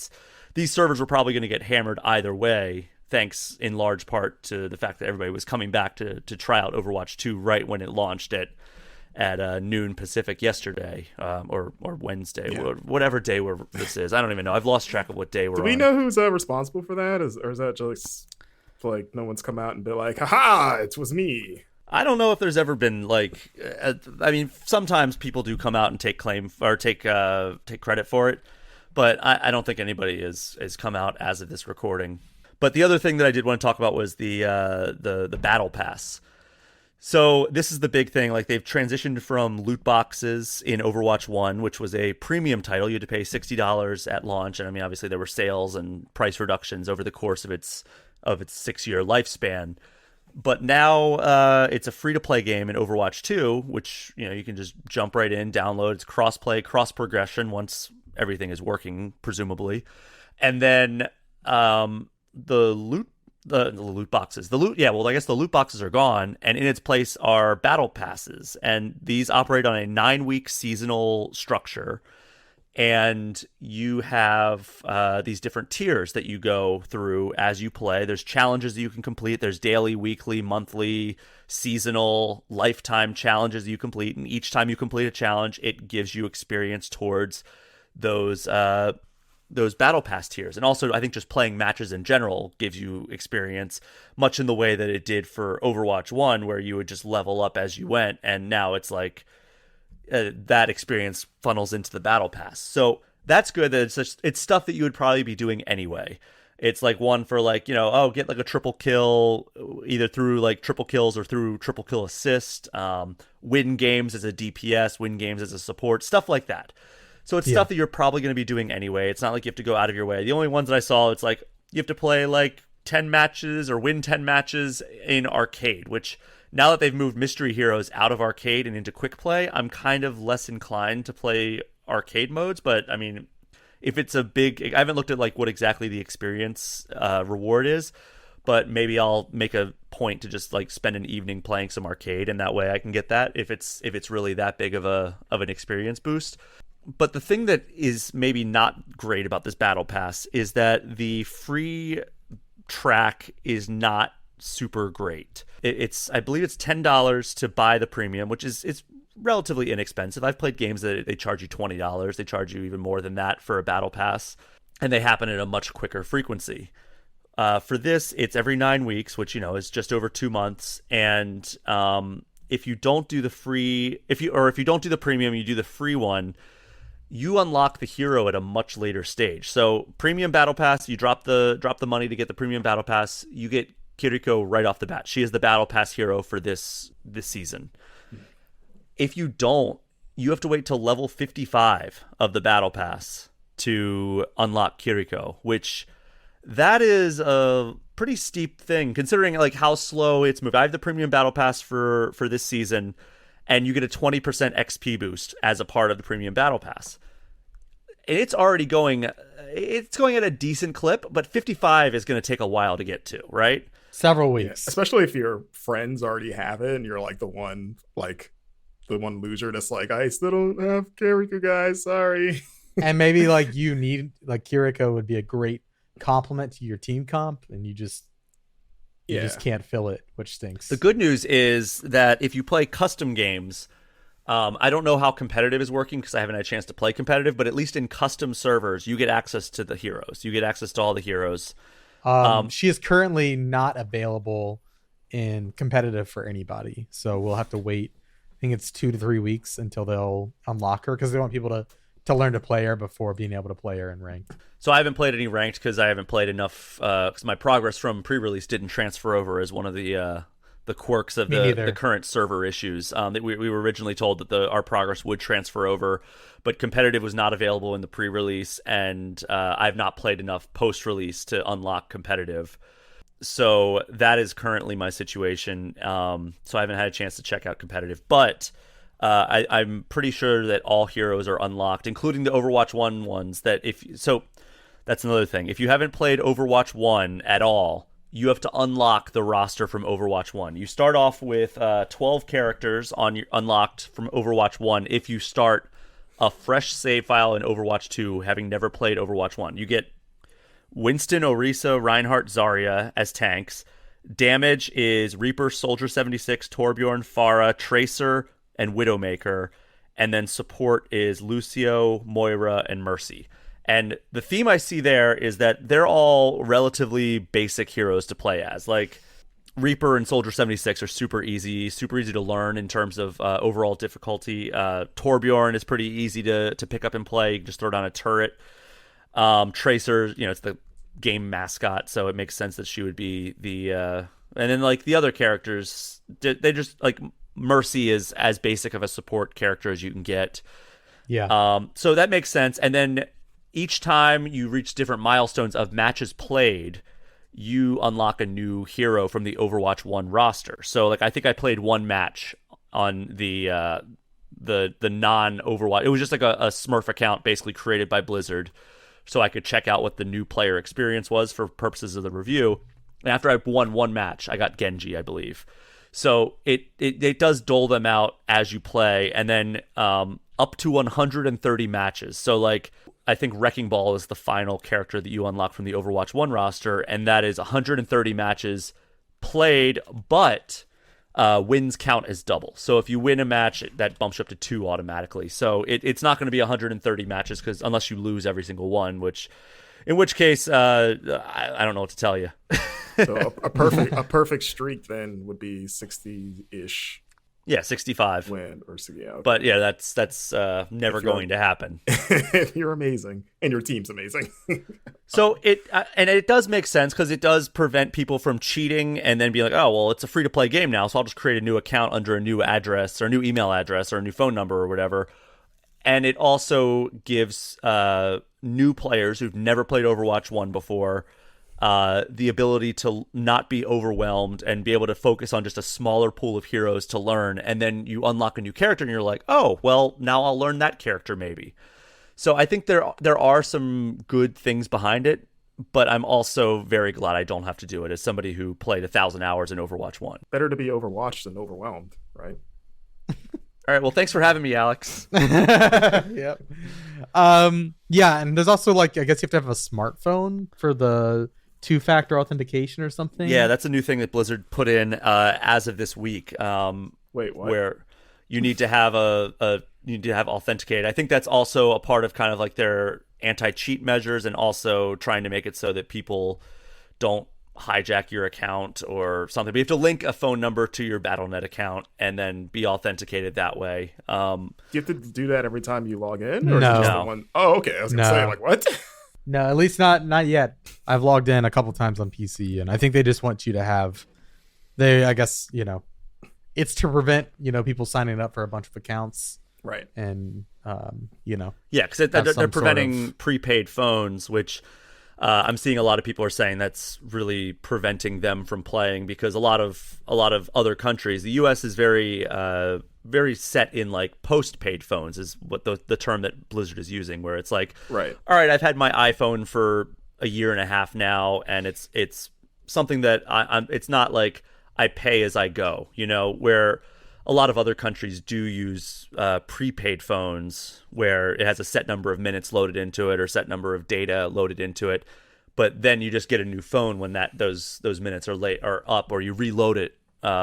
these servers were probably going to get hammered either way, thanks in large part to the fact that everybody was coming back to try out Overwatch 2 right when it launched at noon Pacific yesterday, or Wednesday, whatever day this is. I don't even know. I've lost track of what day we're on. Do we know who's responsible for that? Or is that just like no one's come out and be like, haha, it was me? I don't know if there's ever been like, I mean, sometimes people do come out and take claim or take credit for it, but I don't think anybody has come out as of this recording. But the other thing that I did want to talk about was the battle pass. So this is the big thing. Like, they've transitioned from loot boxes in Overwatch 1, which was a premium title. You had to pay $60 at launch, and I mean, obviously there were sales and price reductions over the course of its 6-year lifespan. But now it's a free-to-play game in Overwatch 2, which, you know, you can just jump right in, download. It's cross-play, cross-progression once everything is working, presumably. And then the loot boxes. I guess the loot boxes are gone, and in its place are battle passes. And these operate on a 9-week seasonal structure. And you have these different tiers that you go through as you play. There's challenges that you can complete. There's daily, weekly, monthly, seasonal, lifetime challenges that you complete. And each time you complete a challenge, it gives you experience towards those battle pass tiers. And also, I think just playing matches in general gives you experience, much in the way that it did for Overwatch 1, where you would just level up as you went. And now it's like, that experience funnels into the battle pass. So that's good that it's stuff that you would probably be doing anyway. It's like one for like, you know, get like a triple kill, either through like triple kills or through triple kill assist, win games as a DPS, win games as a support, stuff like that. So it's stuff that you're probably going to be doing anyway. It's not like you have to go out of your way. The only ones that I saw, it's like you have to play like 10 matches or win 10 matches in arcade, which, now that they've moved Mystery Heroes out of arcade and into quick play, I'm kind of less inclined to play arcade modes. But I mean, if it's a big, I haven't looked at like what exactly the experience reward is, but maybe I'll make a point to just like spend an evening playing some arcade, and that way I can get that if it's really that big of an experience boost. But the thing that is maybe not great about this battle pass is that the free track is not super great. I believe it's $10 to buy the premium, which it's relatively inexpensive. I've played games that they charge you $20. They charge you even more than that for a battle pass, and they happen at a much quicker frequency. For this, it's every 9 weeks, which is just over 2 months. And if you don't do the free, if you don't do the premium, you do the free one, you unlock the hero at a much later stage. So premium battle pass, you drop the money to get the premium battle pass, you get Kiriko right off the bat. She is the battle pass hero for this season. If you don't, you have to wait till level 55 of the battle pass to unlock Kiriko, which that is a pretty steep thing considering like how slow it's moved. I have the premium battle pass for this season, and you get a 20% XP boost as a part of the premium battle pass. And it's already going at a decent clip, but 55 is going to take a while to get to, right? Several weeks. Yeah, especially if your friends already have it and you're like the one loser that's like, I still don't have Kiriko, guys, sorry. And maybe like you need like Kiriko would be a great complement to your team comp, and you just can't fill it, which stinks. The good news is that if you play custom games, I don't know how competitive is working because I haven't had a chance to play competitive, but at least in custom servers, you get access to the heroes. You get access to all the heroes. She is currently not available in competitive for anybody, so we'll have to wait. I think it's 2 to 3 weeks until they'll unlock her because they want people to learn to play her before being able to play her in ranked. So I haven't played any ranked because I haven't played enough because my progress from pre-release didn't transfer over as one of the quirks of the current server issues. That we were originally told that our progress would transfer over, but competitive was not available in the pre-release, and I've not played enough post-release to unlock competitive. So that is currently my situation. So I haven't had a chance to check out competitive, but I'm pretty sure that all heroes are unlocked, including the Overwatch 1 ones. That's another thing. If you haven't played Overwatch 1 at all, you have to unlock the roster from Overwatch 1. You start off with 12 characters unlocked from Overwatch 1 if you start a fresh save file in Overwatch 2, having never played Overwatch 1. You get Winston, Orisa, Reinhardt, Zarya as tanks. Damage is Reaper, Soldier 76, Torbjorn, Pharah, Tracer, and Widowmaker. And then support is Lucio, Moira, and Mercy. And the theme I see there is that they're all relatively basic heroes to play as. Like, Reaper and Soldier 76 are super easy to learn in terms of overall difficulty. Torbjorn is pretty easy to pick up and play. You can just throw down a turret. Tracer, it's the game mascot, so it makes sense that she would be the... and then, like, the other characters, they just, like, Mercy is as basic of a support character as you can get. Yeah. So that makes sense. And then each time you reach different milestones of matches played, you unlock a new hero from the Overwatch 1 roster. So, like, I think I played one match on the non-Overwatch. It was just like a Smurf account basically created by Blizzard, so I could check out what the new player experience was for purposes of the review. And after I won one match, I got Genji, I believe. So it does dole them out as you play, and then up to 130 matches. So, like, I think Wrecking Ball is the final character that you unlock from the Overwatch 1 roster, and that is 130 matches played, but wins count as double. So if you win a match, that bumps you up to 2 automatically. So it's not going to be 130 matches because unless you lose every single one, in which case I don't know what to tell you. So a perfect streak then would be 60-ish. Yeah, 65 win or so, yeah. Okay. But yeah, that's never going to happen. You're amazing, and your team's amazing. So it does make sense because it does prevent people from cheating and then be like, oh well, it's a free to play game now, so I'll just create a new account under a new address or a new email address or a new phone number or whatever. And it also gives new players who've never played Overwatch 1 before the ability to not be overwhelmed and be able to focus on just a smaller pool of heroes to learn. And then you unlock a new character and you're like, oh, well, now I'll learn that character maybe. So I think there are some good things behind it, but I'm also very glad I don't have to do it as somebody who played 1,000 hours in Overwatch 1. Better to be overwatched than overwhelmed, right? All right, well, thanks for having me, Alex. Yep. Yeah, and there's also like, I guess you have to have a smartphone for the 2-factor authentication or something. Yeah, that's a new thing that Blizzard put in as of this week. Wait, what? Where you need to have authenticated. I think that's also a part of kind of like their anti-cheat measures, and also trying to make it so that people don't hijack your account or something. But you have to link a phone number to your Battle.net account and then be authenticated that way. Do you have to do that every time you log in? Or No. Is it just the one? Oh, okay. I was gonna say, like, what? No, at least not yet. I've logged in a couple times on PC, and I think they just want you to have. I guess it's to prevent people signing up for a bunch of accounts, Right. and Yeah, because they're preventing prepaid phones, which I'm seeing a lot of people are saying that's really preventing them from playing, because a lot of other countries, the U.S. is very set in like postpaid phones is what the term that Blizzard is using, where it's like, right, all right, I've had my iPhone for a year and a half now, and it's something that it's not like I pay as I go, where a lot of other countries do use prepaid phones where it has a set number of minutes loaded into it or set number of data loaded into it, but then you just get a new phone when those minutes are up, or you reload it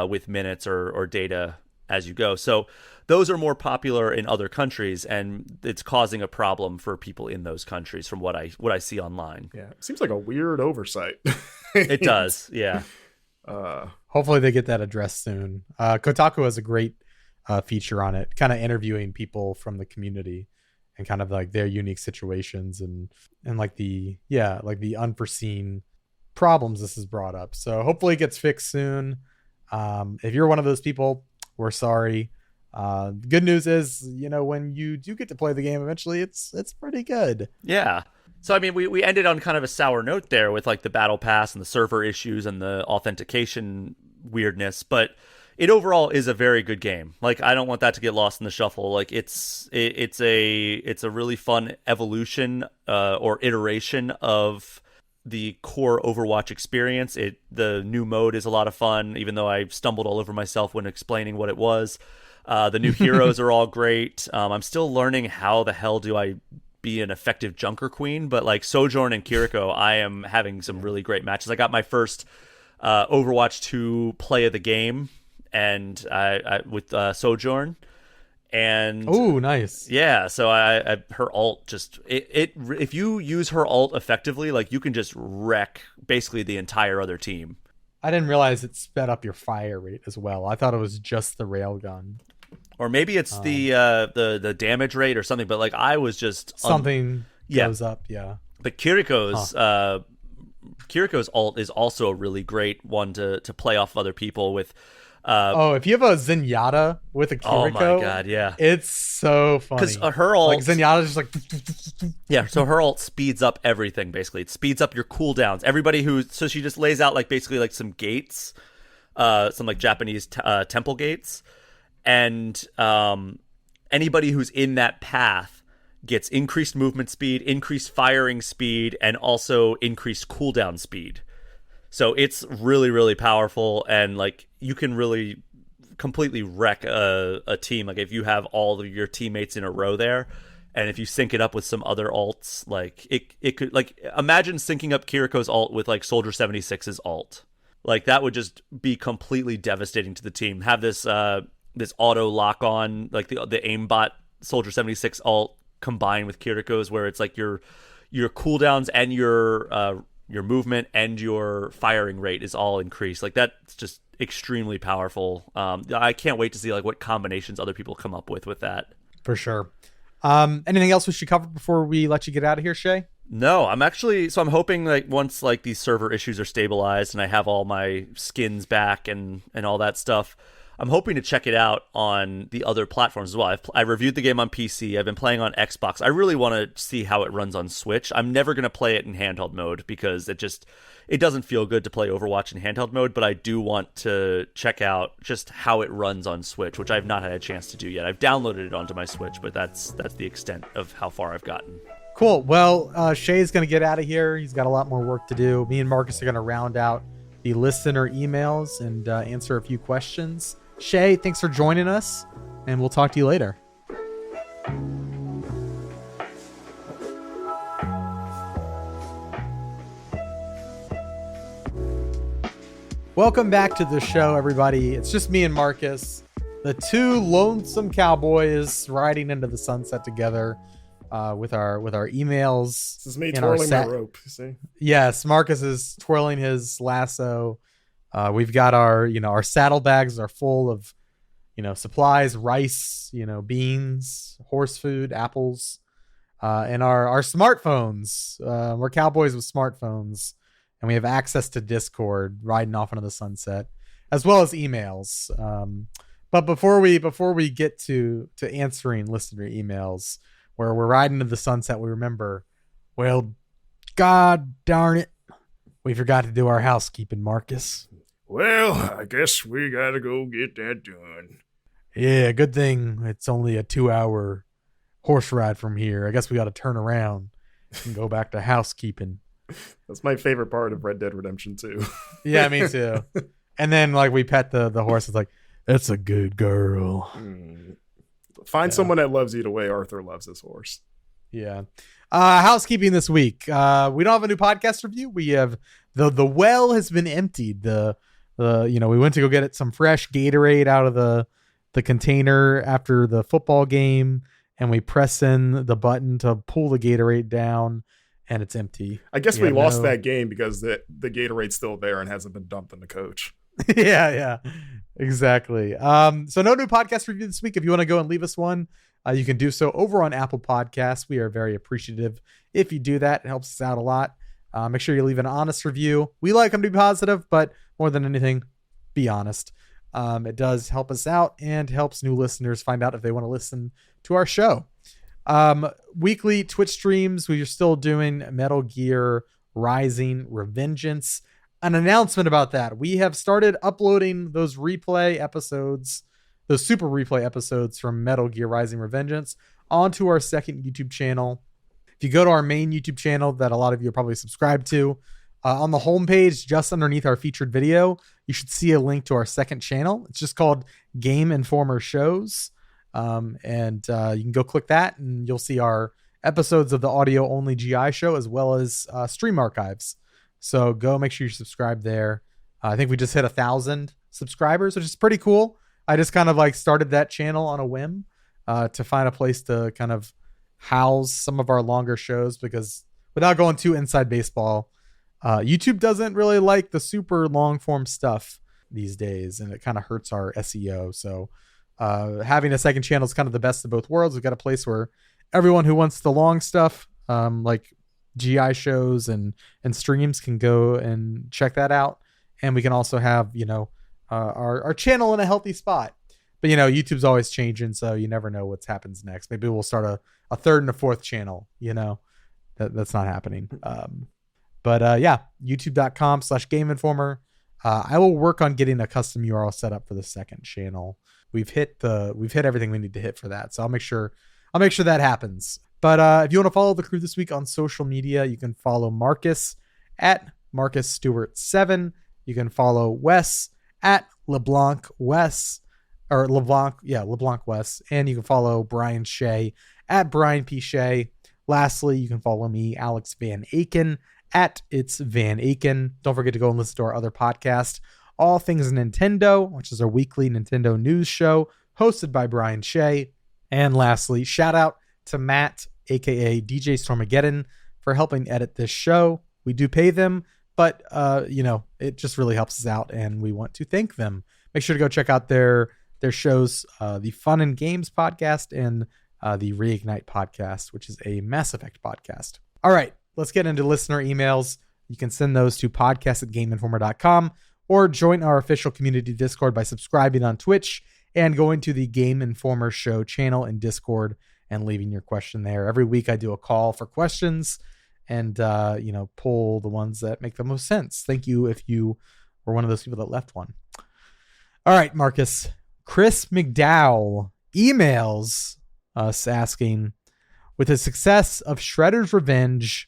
with minutes or data as you go. So those are more popular in other countries, and it's causing a problem for people in those countries from what I see online. Yeah, it seems like a weird oversight. It does, yeah. Hopefully they get that addressed soon. Kotaku has a great feature on it, kind of interviewing people from the community and kind of like their unique situations and like the unforeseen problems this has brought up. So hopefully it gets fixed soon. If you're one of those people, we're sorry. The good news is, when you do get to play the game eventually, it's pretty good. Yeah. So, I mean, we ended on kind of a sour note there with like the battle pass and the server issues and the authentication weirdness, but it overall is a very good game. Like, I don't want that to get lost in the shuffle. Like, it's a really fun evolution or iteration of the core Overwatch experience. The new mode is a lot of fun, even though I stumbled all over myself when explaining what it was. The new heroes are all great. I'm still learning how the hell do I be an effective Junker Queen, but like Sojourn and Kiriko, I am having some really great matches. I got my first Overwatch 2 play of the game, and I with Sojourn, and oh, nice. Yeah, so her ult just if you use her ult effectively, like you can just wreck basically the entire other team. I didn't realize it sped up your fire rate as well. I thought it was just the railgun. Or maybe it's the damage rate or something, but like I was just something goes up, yeah. But Kiriko's ult is also a really great one to play off of other people with. If you have a Zenyatta with a Kiriko, oh my god, yeah, it's so funny because her ult, like Zenyatta's just like yeah. So her ult speeds up everything. Basically, it speeds up your cooldowns. So she just lays out like basically like some gates, some like Japanese temple gates. And anybody who's in that path gets increased movement speed, increased firing speed, and also increased cooldown speed. So it's really, really powerful, and like you can really completely wreck a team. Like if you have all of your teammates in a row there, and if you sync it up with some other ults, like it could, like, imagine syncing up Kiriko's ult with like Soldier 76's ult. Like that would just be completely devastating to the team. Have this auto lock on, like the aimbot Soldier 76 ult combined with Kiriko's, where it's like your cooldowns and your movement and your firing rate is all increased. Like that's just extremely powerful. I can't wait to see like what combinations other people come up with that. For sure. Anything else we should cover before we let you get out of here, Shay? No, I'm hoping like once like these server issues are stabilized and I have all my skins back and all that stuff, I'm hoping to check it out on the other platforms as well. I reviewed the game on PC. I've been playing on Xbox. I really want to see how it runs on Switch. I'm never going to play it in handheld mode because it doesn't feel good to play Overwatch in handheld mode, but I do want to check out just how it runs on Switch, which I've not had a chance to do yet. I've downloaded it onto my Switch, but that's the extent of how far I've gotten. Cool. Well, Shay's going to get out of here. He's got a lot more work to do. Me and Marcus are going to round out the listener emails and answer a few questions. Shay, thanks for joining us, and we'll talk to you later. Welcome back to the show, everybody. It's just me and Marcus, the two lonesome cowboys riding into the sunset together with our emails. This is me twirling my rope, you see? Yes, Marcus is twirling his lasso. We've got our saddlebags are full of, supplies, rice, beans, horse food, apples, and our smartphones. We're cowboys with smartphones, and we have access to Discord riding off into the sunset, as well as emails. But before we get to answering listener emails, where we're riding to the sunset, we remember, well, God darn it, we forgot to do our housekeeping, Marcus. Well, I guess we gotta go get that done. Yeah, good thing it's only a 2-hour horse ride from here. I guess we got to turn around and go back to housekeeping. That's my favorite part of Red Dead Redemption 2. Yeah, me too. And then we pet the horse. It's like, that's a good girl. Find someone that loves you the way Arthur loves his horse. Yeah. Housekeeping this week. We don't have a new podcast review. We have the well has been emptied. We went to go get some fresh Gatorade out of the container after the football game, and we press in the button to pull the Gatorade down, and it's empty. I guess we lost that game because the Gatorade's still there and hasn't been dumped on the coach. Yeah, exactly. So no new podcast review this week. If you want to go and leave us one, you can do so over on Apple Podcasts. We are very appreciative if you do that. It helps us out a lot. Make sure you leave an honest review. We like them to be positive, but more than anything, be honest. It does help us out and helps new listeners find out if they want to listen to our show. Weekly Twitch streams. We are still doing Metal Gear Rising Revengeance. An announcement about that. We have started uploading those replay episodes, those super replay episodes from Metal Gear Rising Revengeance onto our second YouTube channel. If you go to our main YouTube channel that a lot of you are probably subscribed to, on the homepage, just underneath our featured video, you should see a link to our second channel. It's just called Game Informer Shows. And you can go click that and you'll see our episodes of the audio only GI show, as well as stream archives. So go make sure you subscribe there. I think we just hit 1,000 subscribers, which is pretty cool. I just kind of started that channel on a whim to find a place to kind of house some of our longer shows, because without going too inside baseball, YouTube doesn't really like the super long form stuff these days, and it kind of hurts our SEO. So having a second channel is kind of the best of both worlds. We've got a place where everyone who wants the long stuff, like GI shows and streams, can go and check that out. And we can also have, our channel in a healthy spot. But, YouTube's always changing, so you never know what happens next. Maybe we'll start a third and a fourth channel, that's not happening. But youtube.com/Game Informer. I will work on getting a custom URL set up for the second channel. We've hit everything we need to hit for that. So I'll make sure that happens. But if you want to follow the crew this week on social media, you can follow Marcus at Marcus Stewart 7. You can follow Wes at LeBlanc Wes, or LeBlanc Wes. And you can follow Brian Shea at Brian P. Shea. Lastly, you can follow me, Alex Van Aken, at It's Van Aken. Don't forget to go and listen to our other podcast, All Things Nintendo, which is our weekly Nintendo news show hosted by Brian Shea. And lastly, shout out to Matt, aka DJ Stormageddon, for helping edit this show. We do pay them, but it just really helps us out, and we want to thank them. Make sure to go check out their shows, the Fun and Games podcast and the Reignite podcast, which is a Mass Effect podcast. All right, let's get into listener emails. You can send those to podcast@gameinformer.com, or join our official community Discord by subscribing on Twitch and going to the Game Informer Show channel in Discord and leaving your question there. Every week I do a call for questions and, pull the ones that make the most sense. Thank you if you were one of those people that left one. All right, Marcus. Chris McDowell emails us asking, with the success of Shredder's Revenge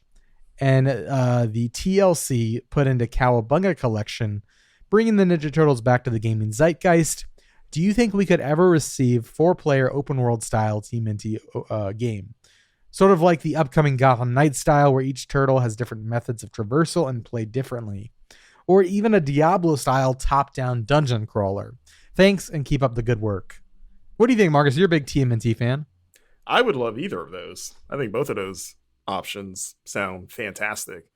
and the TLC put into Cowabunga Collection, bringing the Ninja Turtles back to the gaming zeitgeist, do you think we could ever receive 4-player open world style TMNT game? Sort of like the upcoming Gotham Knights style, where each turtle has different methods of traversal and play differently. Or even a Diablo style top-down dungeon crawler. Thanks, and keep up the good work. What do you think, Marcus? You're a big TMNT fan. I would love either of those. I think both of those options sound fantastic.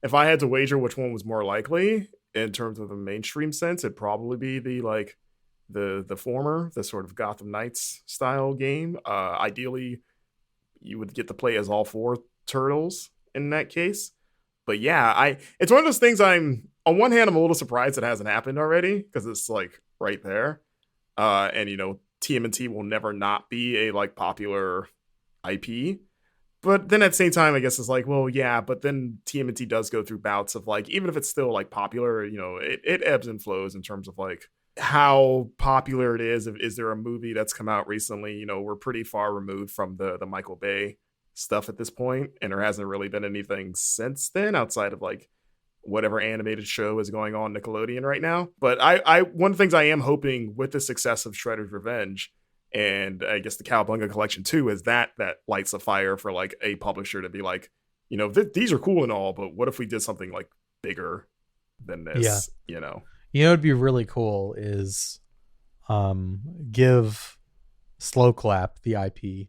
If I had to wager which one was more likely in terms of the mainstream sense, it'd probably be the former, the sort of Gotham Knights style game. Ideally, you would get to play as all 4 turtles in that case. But yeah, it's one of those things on one hand, I'm a little surprised it hasn't happened already, because it's like right there. And TMNT will never not be a like popular IP. But then at the same time, I guess it's like, well, yeah, but then TMNT does go through bouts of like, even if it's still like popular, it ebbs and flows in terms of like how popular it is. Is there a movie that's come out recently? We're pretty far removed from the Michael Bay stuff at this point, and there hasn't really been anything since then outside of like whatever animated show is going on Nickelodeon right now. But I one of the things I am hoping with the success of Shredder's Revenge, and I guess the Cowabunga Collection too, is that lights a fire for like a publisher to be like, these are cool and all, but what if we did something like bigger than this? Yeah. It'd be really cool is give Slow Clap, the IP,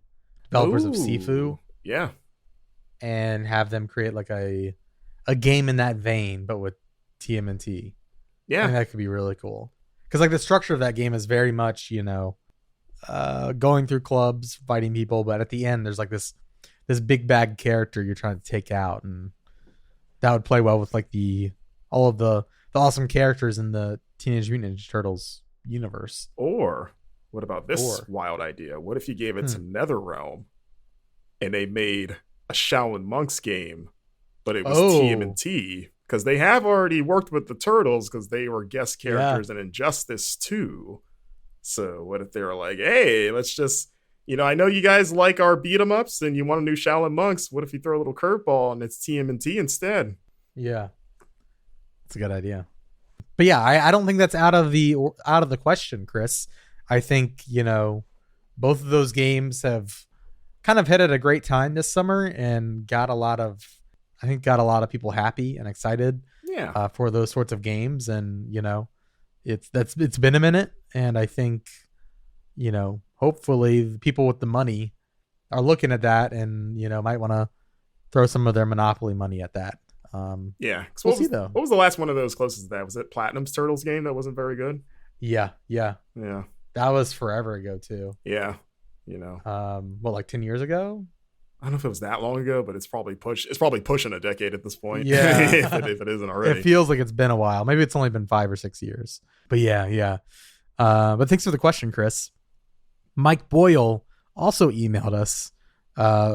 developers of Sifu. Yeah. And have them create like a game in that vein, but with TMNT. Yeah. I think that could be really cool. Because like the structure of that game is very much, going through clubs, fighting people, but at the end there's like this big bad character you're trying to take out, and that would play well with like all of the awesome characters in the Teenage Mutant Ninja Turtles universe. Or what about this wild idea? What if you gave it to NetherRealm and they made a Shaolin Monks game, but it was TMNT, because they have already worked with the Turtles because they were guest characters in Injustice 2. So what if they were like, hey, let's just, I know you guys like our beat 'em ups and you want a new Shaolin Monks. What if you throw a little curveball and it's TMNT instead? Yeah, that's a good idea. But yeah, I don't think that's out of the question, Chris. I think both of those games have kind of hit at a great time this summer and got a lot of people happy and excited for those sorts of games. And it's been a minute, and I think hopefully the people with the money are looking at that and might want to throw some of their Monopoly money at that. We'll see though. What was the last one of those closest to that? Was it Platinum's Turtles game that wasn't very good? Yeah that was forever ago too. Like 10 years ago? I don't know if it was that long ago, but it's probably pushing a decade at this point. Yeah. if it isn't already. It feels like it's been a while. Maybe it's only been 5 or 6 years. But yeah. But thanks for the question, Chris. Mike Boyle also emailed us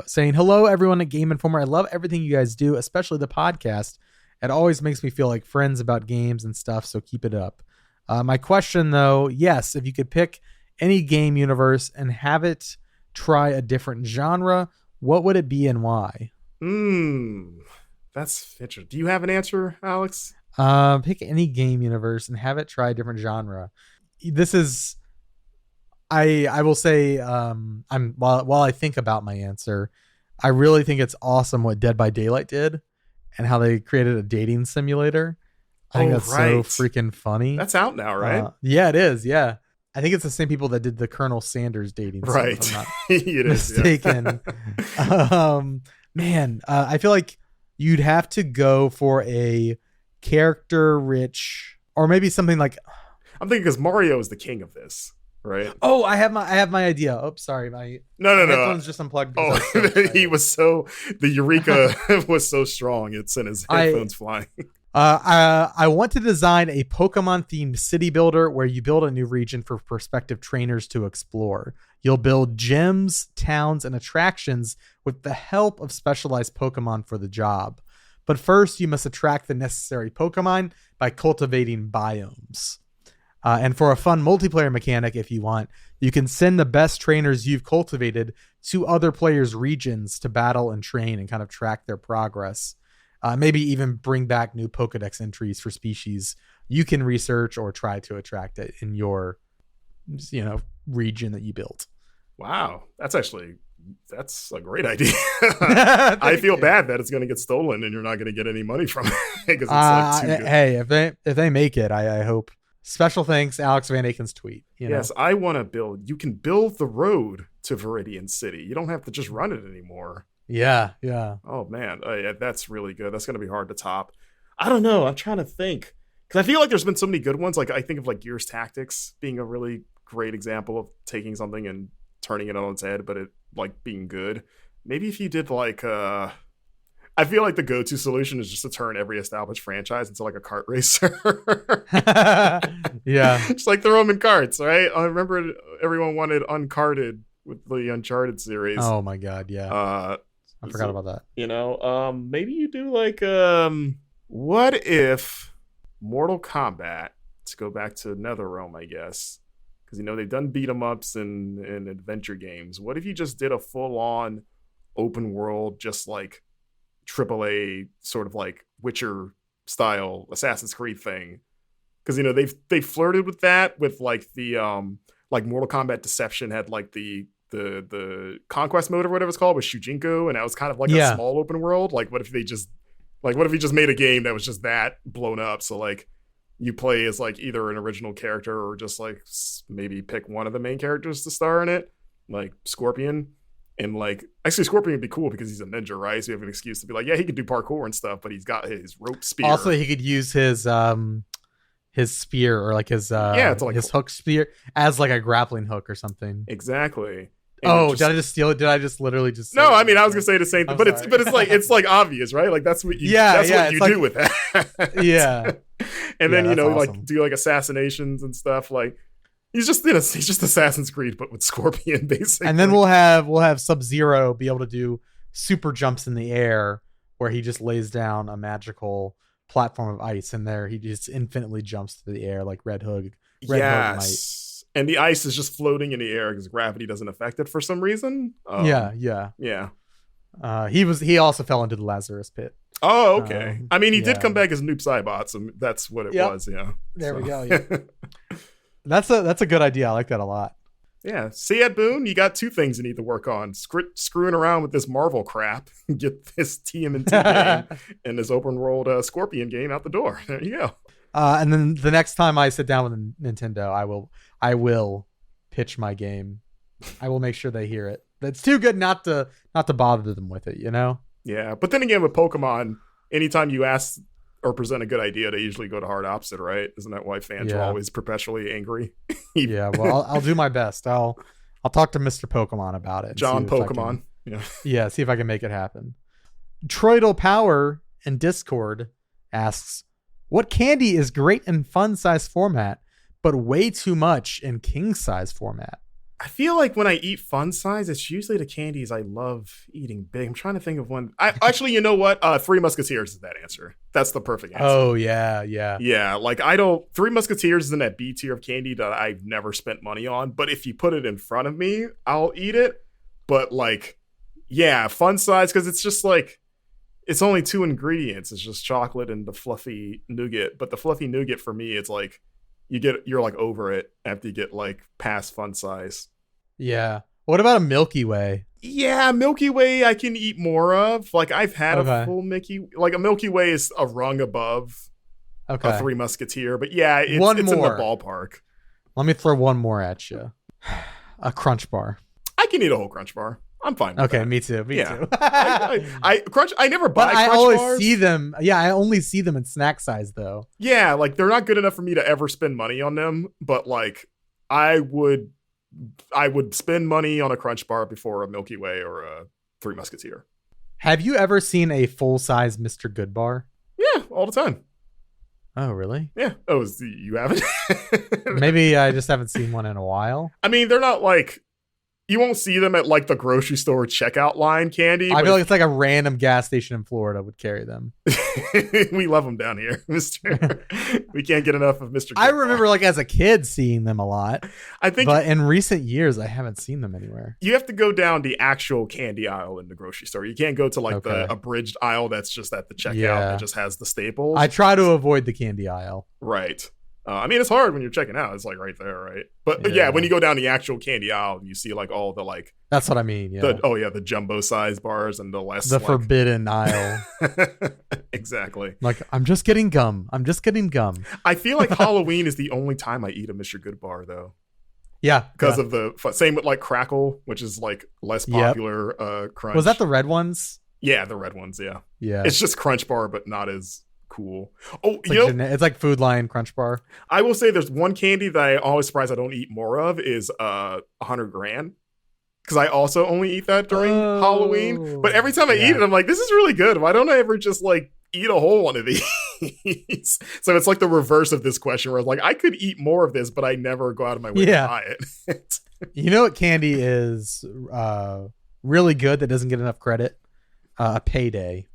saying, hello, everyone at Game Informer. I love everything you guys do, especially the podcast. It always makes me feel like friends about games and stuff, so keep it up. My question, though, yes, if you could pick any game universe and have it try a different genre, what would it be and why? That's interesting. Do you have an answer, Alex? Pick any game universe and have it try a different genre. This is, I will say, while I think about my answer, I really think it's awesome what Dead by Daylight did and how they created a dating simulator. I think that's so freaking funny. That's out now, right? Yeah, it is. Yeah. I think it's the same people that did the Colonel Sanders dating. Right. If I'm not it mistaken. Man, I feel like you'd have to go for a character rich, or maybe something like, I'm thinking because Mario is the king of this, right? Oh, I have my idea. Oh, sorry. My headphones just unplugged. The Eureka was so strong. It sent his headphones flying. I want to design a Pokemon-themed city builder where you build a new region for prospective trainers to explore. You'll build gyms, towns, and attractions with the help of specialized Pokemon for the job. But first, you must attract the necessary Pokemon by cultivating biomes. And for a fun multiplayer mechanic, if you want, you can send the best trainers you've cultivated to other players' regions to battle and train and kind of track their progress. Maybe even bring back new Pokedex entries for species you can research or try to attract it in your, region that you built. Wow, that's a great idea. I feel bad that it's going to get stolen and you're not going to get any money from it because it's too good. Hey, if they make it, I hope. Special thanks, Alex Van Aken's tweet. Yes, I want to build. You can build the road to Viridian City. You don't have to just run it anymore. Yeah. Oh man, yeah, that's really good. That's going to be hard to top. I don't know. I'm trying to think because I feel like there's been so many good ones. Like I think of like Gears Tactics being a really great example of taking something and turning it on its head, but it like being good. Maybe if you did like I feel like the go-to solution is just to turn every established franchise into like a kart racer. Yeah. Just like throw them in carts, right? I remember everyone wanted Uncarted with the Uncharted series. Oh my God, yeah. I forgot about that. Maybe you do like what if Mortal Kombat, to go back to NetherRealm, I guess, because they've done beat 'em ups and adventure games. What if you just did a full-on open world, just like AAA sort of like Witcher style Assassin's Creed thing? Because they've flirted with that with like the like Mortal Kombat Deception had like the conquest mode or whatever it's called with Shujinko, and that was kind of like a small open world. Like what if you just made a game that was just that blown up? So like you play as like either an original character or just like maybe pick one of the main characters to star in it, like Scorpion. And like actually Scorpion would be cool because he's a ninja, right? So you have an excuse to be like, yeah, he can do parkour and stuff, but he's got his rope spear. Also, he could use his spear or like his his hook spear as like a grappling hook or something. Exactly. And did I just steal it? Did I just literally just No, I mean I was gonna say the same thing, but it's like obvious, right? Like that's what you do with that. Yeah. And then awesome. like do like assassinations and stuff. Like he's just Assassin's Creed, but with Scorpion basically. And then we'll have Sub-Zero be able to do super jumps in the air where he just lays down a magical platform of ice, and there he just infinitely jumps through the air like Red Hood. Yes. And the ice is just floating in the air because gravity doesn't affect it for some reason. Yeah. He also fell into the Lazarus pit. Oh, okay. I mean, he did come back as Noob Saibot, so that's what it was. Yeah. There we go. Yeah. That's a good idea. I like that a lot. Yeah. See, Ed Boon, you got two things you need to work on: screwing around with this Marvel crap, get this TMNT game and this open world Scorpion game out the door. There you go. And then the next time I sit down with Nintendo, I will pitch my game. I will make sure they hear it. It's too good not to bother them with it, Yeah, but then again, with Pokemon, anytime you ask or present a good idea, they usually go to hard opposite, right? Isn't that why fans are always perpetually angry? Yeah, well, I'll do my best. I'll talk to Mr. Pokemon about it. John Pokemon. Yeah, see if I can make it happen. Troidal Power in Discord asks, what candy is great in fun size format, but way too much in king size format? I feel like when I eat fun size, it's usually the candies I love eating big. I'm trying to think of one. Actually, you know what? Three Musketeers is that answer. That's the perfect answer. Oh, yeah. Yeah, like Three Musketeers is in that B tier of candy that I've never spent money on. But if you put it in front of me, I'll eat it. But like, yeah, fun size, because it's just like, it's only two ingredients. It's just chocolate and the fluffy nougat. But the fluffy nougat for me, it's like, you're like over it after you get like past fun size. Yeah. What about a Milky Way? Yeah, Milky Way I can eat more of. Like I've had a full a Milky Way is a rung above a Three Musketeer. But yeah, it's in the ballpark. Let me throw one more at you. A Crunch Bar. I can eat a whole Crunch Bar. I'm fine with that. Me too. Me too. I never buy Crunch I always bars. see them. Yeah, I only see them in snack size though. Yeah, like they're not good enough for me to ever spend money on them, but like I would spend money on a Crunch Bar before a Milky Way or a Three Musketeer. Have you ever seen a full size Mr. Good bar? Yeah, all the time. Oh, really? Yeah. Oh, you haven't? Maybe I just haven't seen one in a while. I mean, they're not like, you won't see them at like the grocery store checkout line candy. I feel like it's like a random gas station in Florida would carry them. We love them down here, Mr. We can't get enough of Mr. I remember like as a kid seeing them a lot. I think, but in recent years, I haven't seen them anywhere. you have to go down the actual candy aisle in the grocery store. You can't go to like the abridged aisle that's just at the checkout that just has the staples. I try to avoid the candy aisle. Right. I mean, it's hard when you're checking out. It's like right there, right? But yeah, when you go down the actual candy aisle, you see like all the like. That's what I mean. Yeah. The jumbo size bars and the less. The forbidden aisle. Exactly. Like, I'm just getting gum. I feel like Halloween is the only time I eat a Mr. Good bar, though. Yeah. Because of the same with like Crackle, which is like less popular. Crunch. Was that the red ones? Yeah, the red ones. Yeah. Yeah. It's just Crunch Bar, but not as cool. Oh, it's like Food Lion Crunch Bar. I will say there's one candy that I always surprised I don't eat more of is 100 grand. Because I also only eat that during Halloween. But every time I eat it, I'm like, this is really good. Why don't I ever just like eat a whole one of these? So it's like the reverse of this question where I was like, I could eat more of this, but I never go out of my way to buy it. You know what candy is really good that doesn't get enough credit? A Payday.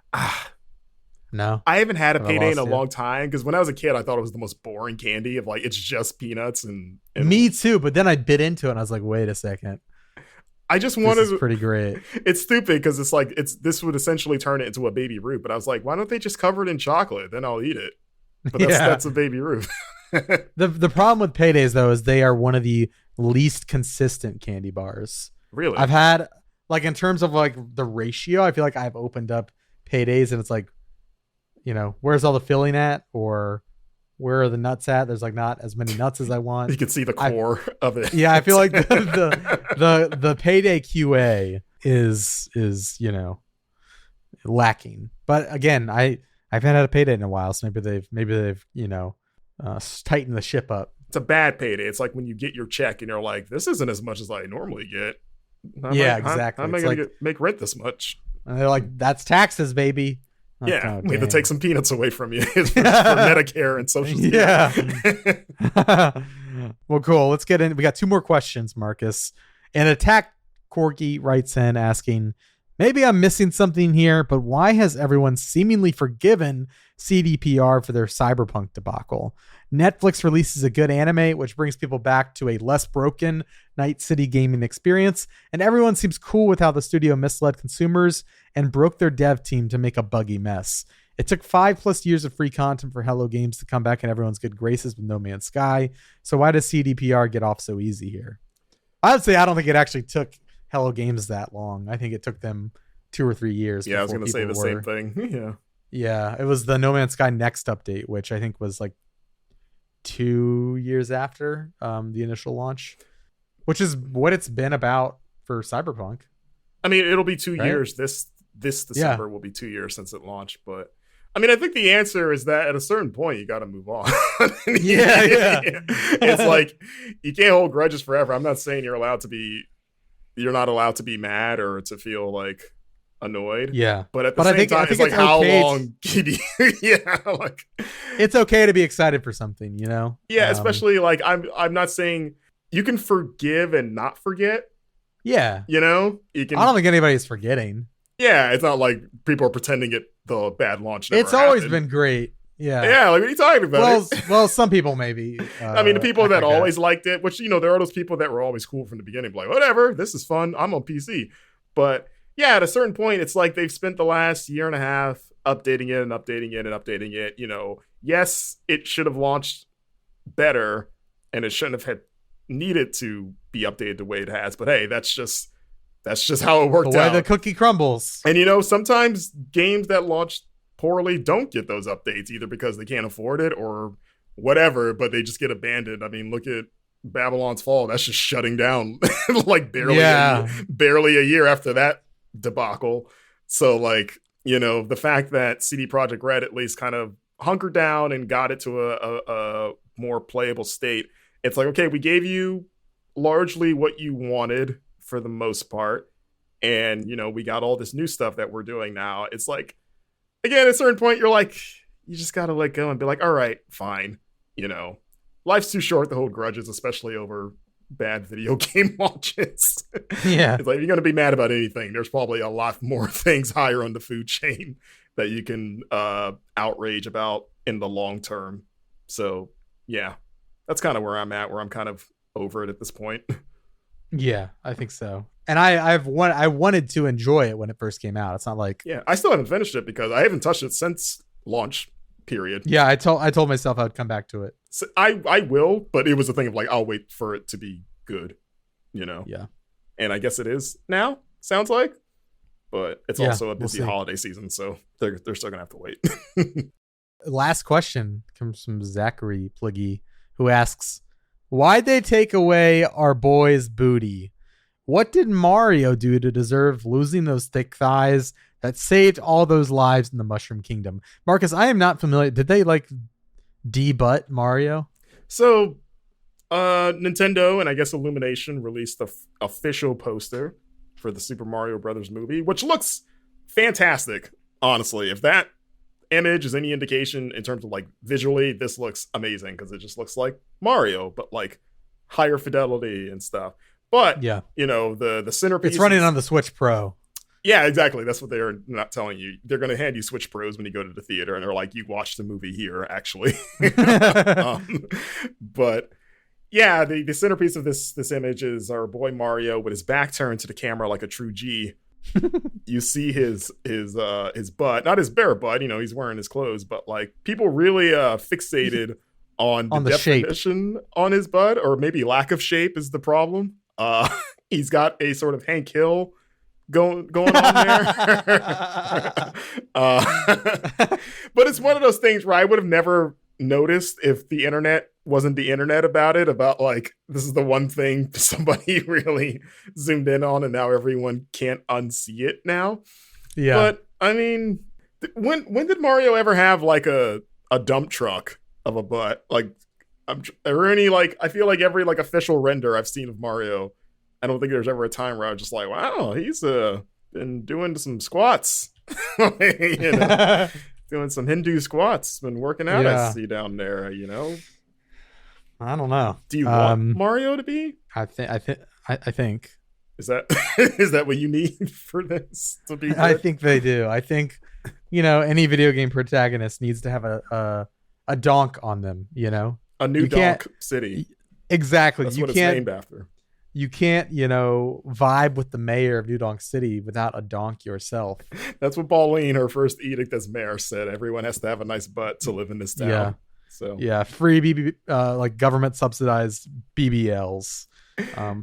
No, I haven't had a Payday in a long time because when I was a kid, I thought it was the most boring candy of like, it's just peanuts and me too. But then I bit into it and I was like, wait a second. I just wanted. This is pretty great. It's stupid because it's like this would essentially turn it into a Baby Ruth, but I was like, why don't they just cover it in chocolate? Then I'll eat it. But that's a Baby Ruth. The problem with Paydays though is they are one of the least consistent candy bars. Really, I've had like in terms of like the ratio, I feel like I've opened up Paydays and it's like, you know, where's all the filling at, or where are the nuts at? There's like not as many nuts as I want. You can see the core of it. Yeah, I feel like the Payday QA is you know lacking. But again, I haven't had a Payday in a while, so maybe they've you know tightened the ship up. It's a bad Payday. It's like when you get your check and you're like, this isn't as much as I normally get. Exactly. How am I going to make rent this much? And they're like, that's taxes, baby. Yeah, we have to take some peanuts away from you for Medicare and Social Security. Yeah. Well, cool. Let's get in. We got two more questions, Marcus. And Attack Corky writes in asking, maybe I'm missing something here, but why has everyone seemingly forgiven CDPR for their Cyberpunk debacle? Netflix releases a good anime, which brings people back to a less broken Night City gaming experience, and everyone seems cool with how the studio misled consumers and broke their dev team to make a buggy mess. It took 5+ years of free content for Hello Games to come back in everyone's good graces with No Man's Sky, so why does CDPR get off so easy here? I would say I don't think it actually took Hello Games that long. I think it took them 2 or 3 years. Yeah, I was going to say the same thing. Yeah, it was the No Man's Sky Next update, which I think was like 2 years after the initial launch, which is what it's been about for Cyberpunk. I mean, it'll be 2 years. This December will be 2 years since it launched, but I mean, I think the answer is that at a certain point you got to move on. Yeah. It's like you can't hold grudges forever. I'm not saying you're not allowed to be mad or to feel like annoyed. Yeah, but at the same time, it's like how long can you? Yeah, like it's okay to be excited for something, you know. Yeah, especially like I'm not saying you can forgive and not forget. Yeah, you know, you can. I don't think anybody's forgetting. Yeah, it's not like people are pretending the bad launch never It's always happened. Been great. Yeah. Yeah, like what are you talking about? Well, some people maybe. I mean, the people that always liked it, which, you know, there are those people that were always cool from the beginning, like, whatever, this is fun. I'm on PC. But yeah, at a certain point, it's like they've spent the last year and a half updating it and updating it and updating it. You know, yes, it should have launched better and it shouldn't have needed to be updated the way it has. But hey, that's just how it worked the way out. The cookie crumbles. And, you know, sometimes games that launch poorly don't get those updates either because they can't afford it or whatever, but they just get abandoned. I mean, look at Babylon's Fall. That's just shutting down like barely a year after that debacle. So like, you know, the fact that CD Projekt Red at least kind of hunkered down and got it to a more playable state. It's like, okay, we gave you largely what you wanted for the most part. And, you know, we got all this new stuff that we're doing now. It's like, again, at a certain point, you're like, you just gotta let go and be like, all right, fine. You know, life's too short to hold grudges, especially over bad video game launches. Yeah. It's like, if you're gonna be mad about anything, there's probably a lot more things higher on the food chain that you can outrage about in the long term. So yeah, that's kind of where I'm at, where I'm kind of over it at this point. Yeah, I think so. And I wanted to enjoy it when it first came out. It's not like, Yeah, I still haven't finished it because I haven't touched it since launch period. yeah, I told myself I'd come back to it. So I will, but it was a thing of like, I'll wait for it to be good, you know? Yeah. And I guess it is now, sounds like. But it's Yeah, also a we'll busy see. holiday season, so they're still gonna have to wait. Last question comes from Zachary Pliggy, who asks, why'd they take away our boy's booty? What did Mario do to deserve losing those thick thighs that saved all those lives in the Mushroom Kingdom? Marcus, I am not familiar. Did they like debutt Mario? So Nintendo and I guess Illumination released the official poster for the Super Mario Brothers movie, which looks fantastic, honestly. If that image is any indication in terms of like visually, this looks amazing because it just looks like Mario, but like higher fidelity and stuff. But Yeah. you know, the centerpiece, It's running on the Switch Pro. yeah, exactly. That's what they're not telling you. They're going to hand you Switch Pros when you go to the theater, and they're like, you watch the movie here, actually. But yeah, the centerpiece of this image is our boy Mario with his back turned to the camera like a true G. You see his butt, not his bare butt, you know, he's wearing his clothes, but like people really fixated on the shape. definition on his butt, or maybe lack of shape is the problem. He's got a sort of Hank Hill going on there. But it's one of those things where I would have never noticed if the internet wasn't the internet about it, about like, this is the one thing somebody really zoomed in on and now everyone can't unsee it now. Yeah. But I mean, when did Mario ever have like a dump truck of a butt? Like, or any, like, I feel like every like official render I've seen of Mario, I don't think there's ever a time where I was just like, wow, he's been doing some squats. You know, doing some Hindu squats, been working out. Yeah. I see down there, you know. I don't know. Do you want Mario to be? I think Is that what you need for this to be good? I think they do. I think, you know, any video game protagonist needs to have a donk on them, you know? A new You can't- Donk City. Exactly. That's You what it's can't named after. you can't, you know, vibe with the mayor of New Donk City without a donk yourself. That's what Pauline, her first edict as mayor, said. Everyone has to have a nice butt to live in this town. Yeah. So Yeah, free like government subsidized BBLs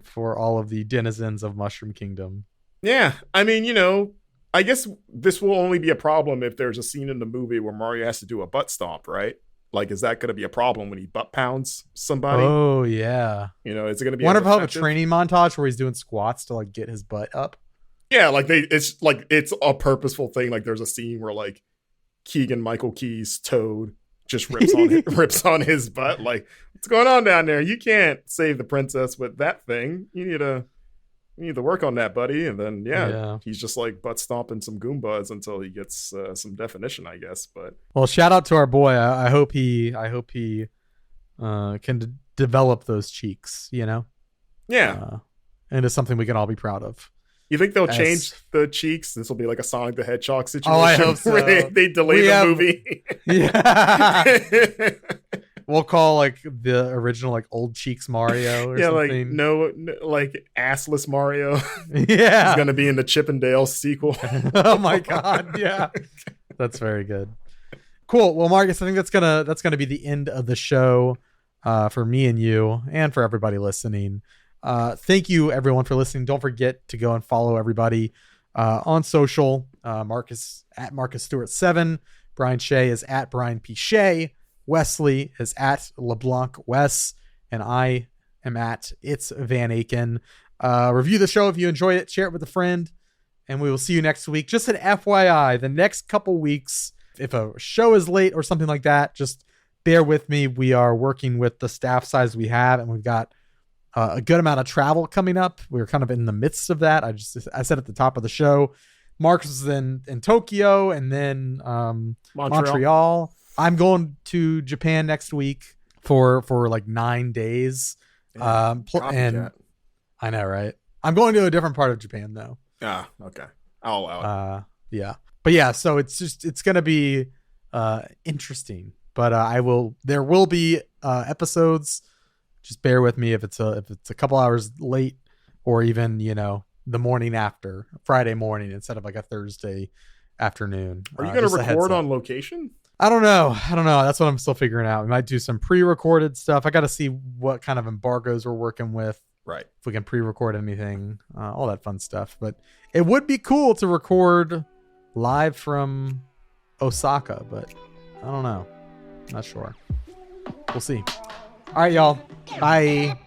for all of the denizens of Mushroom Kingdom. yeah, I mean, you know, I guess this will only be a problem if there's a scene in the movie where Mario has to do a butt stomp, right? Like, is that going to be a problem when he butt pounds somebody? Oh yeah. You know, is it going to be? Wonder as if I'll have a effective? training montage where he's doing squats to like get his butt up. Yeah, like it's a purposeful thing. Like there's a scene where like Keegan Michael Key's Toad just rips on his butt. Like, what's going on down there? You can't save the princess with that thing. You need to work on that, buddy. And then Yeah. he's just like butt stomping some Goombas until he gets some definition, I guess. But Well, shout out to our boy. I hope he can develop those cheeks, you know, yeah, into something we can all be proud of. you think they'll as- change the cheeks? This will be like a Sonic the Hedgehog situation. Oh, I hope so. where they delay We the have- movie. Yeah. We'll call like the original like old cheeks Mario or Yeah, like something. no, like assless Mario. Yeah. He's gonna be in the Chippendale sequel. Oh my god, yeah. That's very good. Cool. Well, Marcus, I think that's gonna be the end of the show for me and you and for everybody listening. Thank you everyone for listening. Don't forget to go and follow everybody on social. Marcus at Marcus Stewart 7. Brian Shea is at Brian P. Shea. Wesley is at LeBlanc Wes, and I am at It's Van Aken. Review the show if you enjoyed it. Share it with a friend, and we will see you next week. Just an FYI, the next couple weeks, if a show is late or something like that, just bear with me. We are working with the staff size we have, and we've got a good amount of travel coming up. We're kind of in the midst of that. I said at the top of the show, Marcus was in Tokyo and then Montreal. I'm going to Japan next week for like 9 days. And Copycat. I know, right? I'm going to a different part of Japan though. Ah, okay. I'll allow it. Yeah. But yeah, so it's going to be interesting. But there will be episodes. Just bear with me if it's a couple hours late, or even, the morning after, Friday morning instead of like a Thursday afternoon. Are you going to record on location? I don't know. That's what I'm still figuring out. We might do some pre-recorded stuff. I got to see what kind of embargoes we're working with. Right. If we can pre-record anything, all that fun stuff. But it would be cool to record live from Osaka, but I don't know. Not sure. We'll see. All right, y'all. Bye.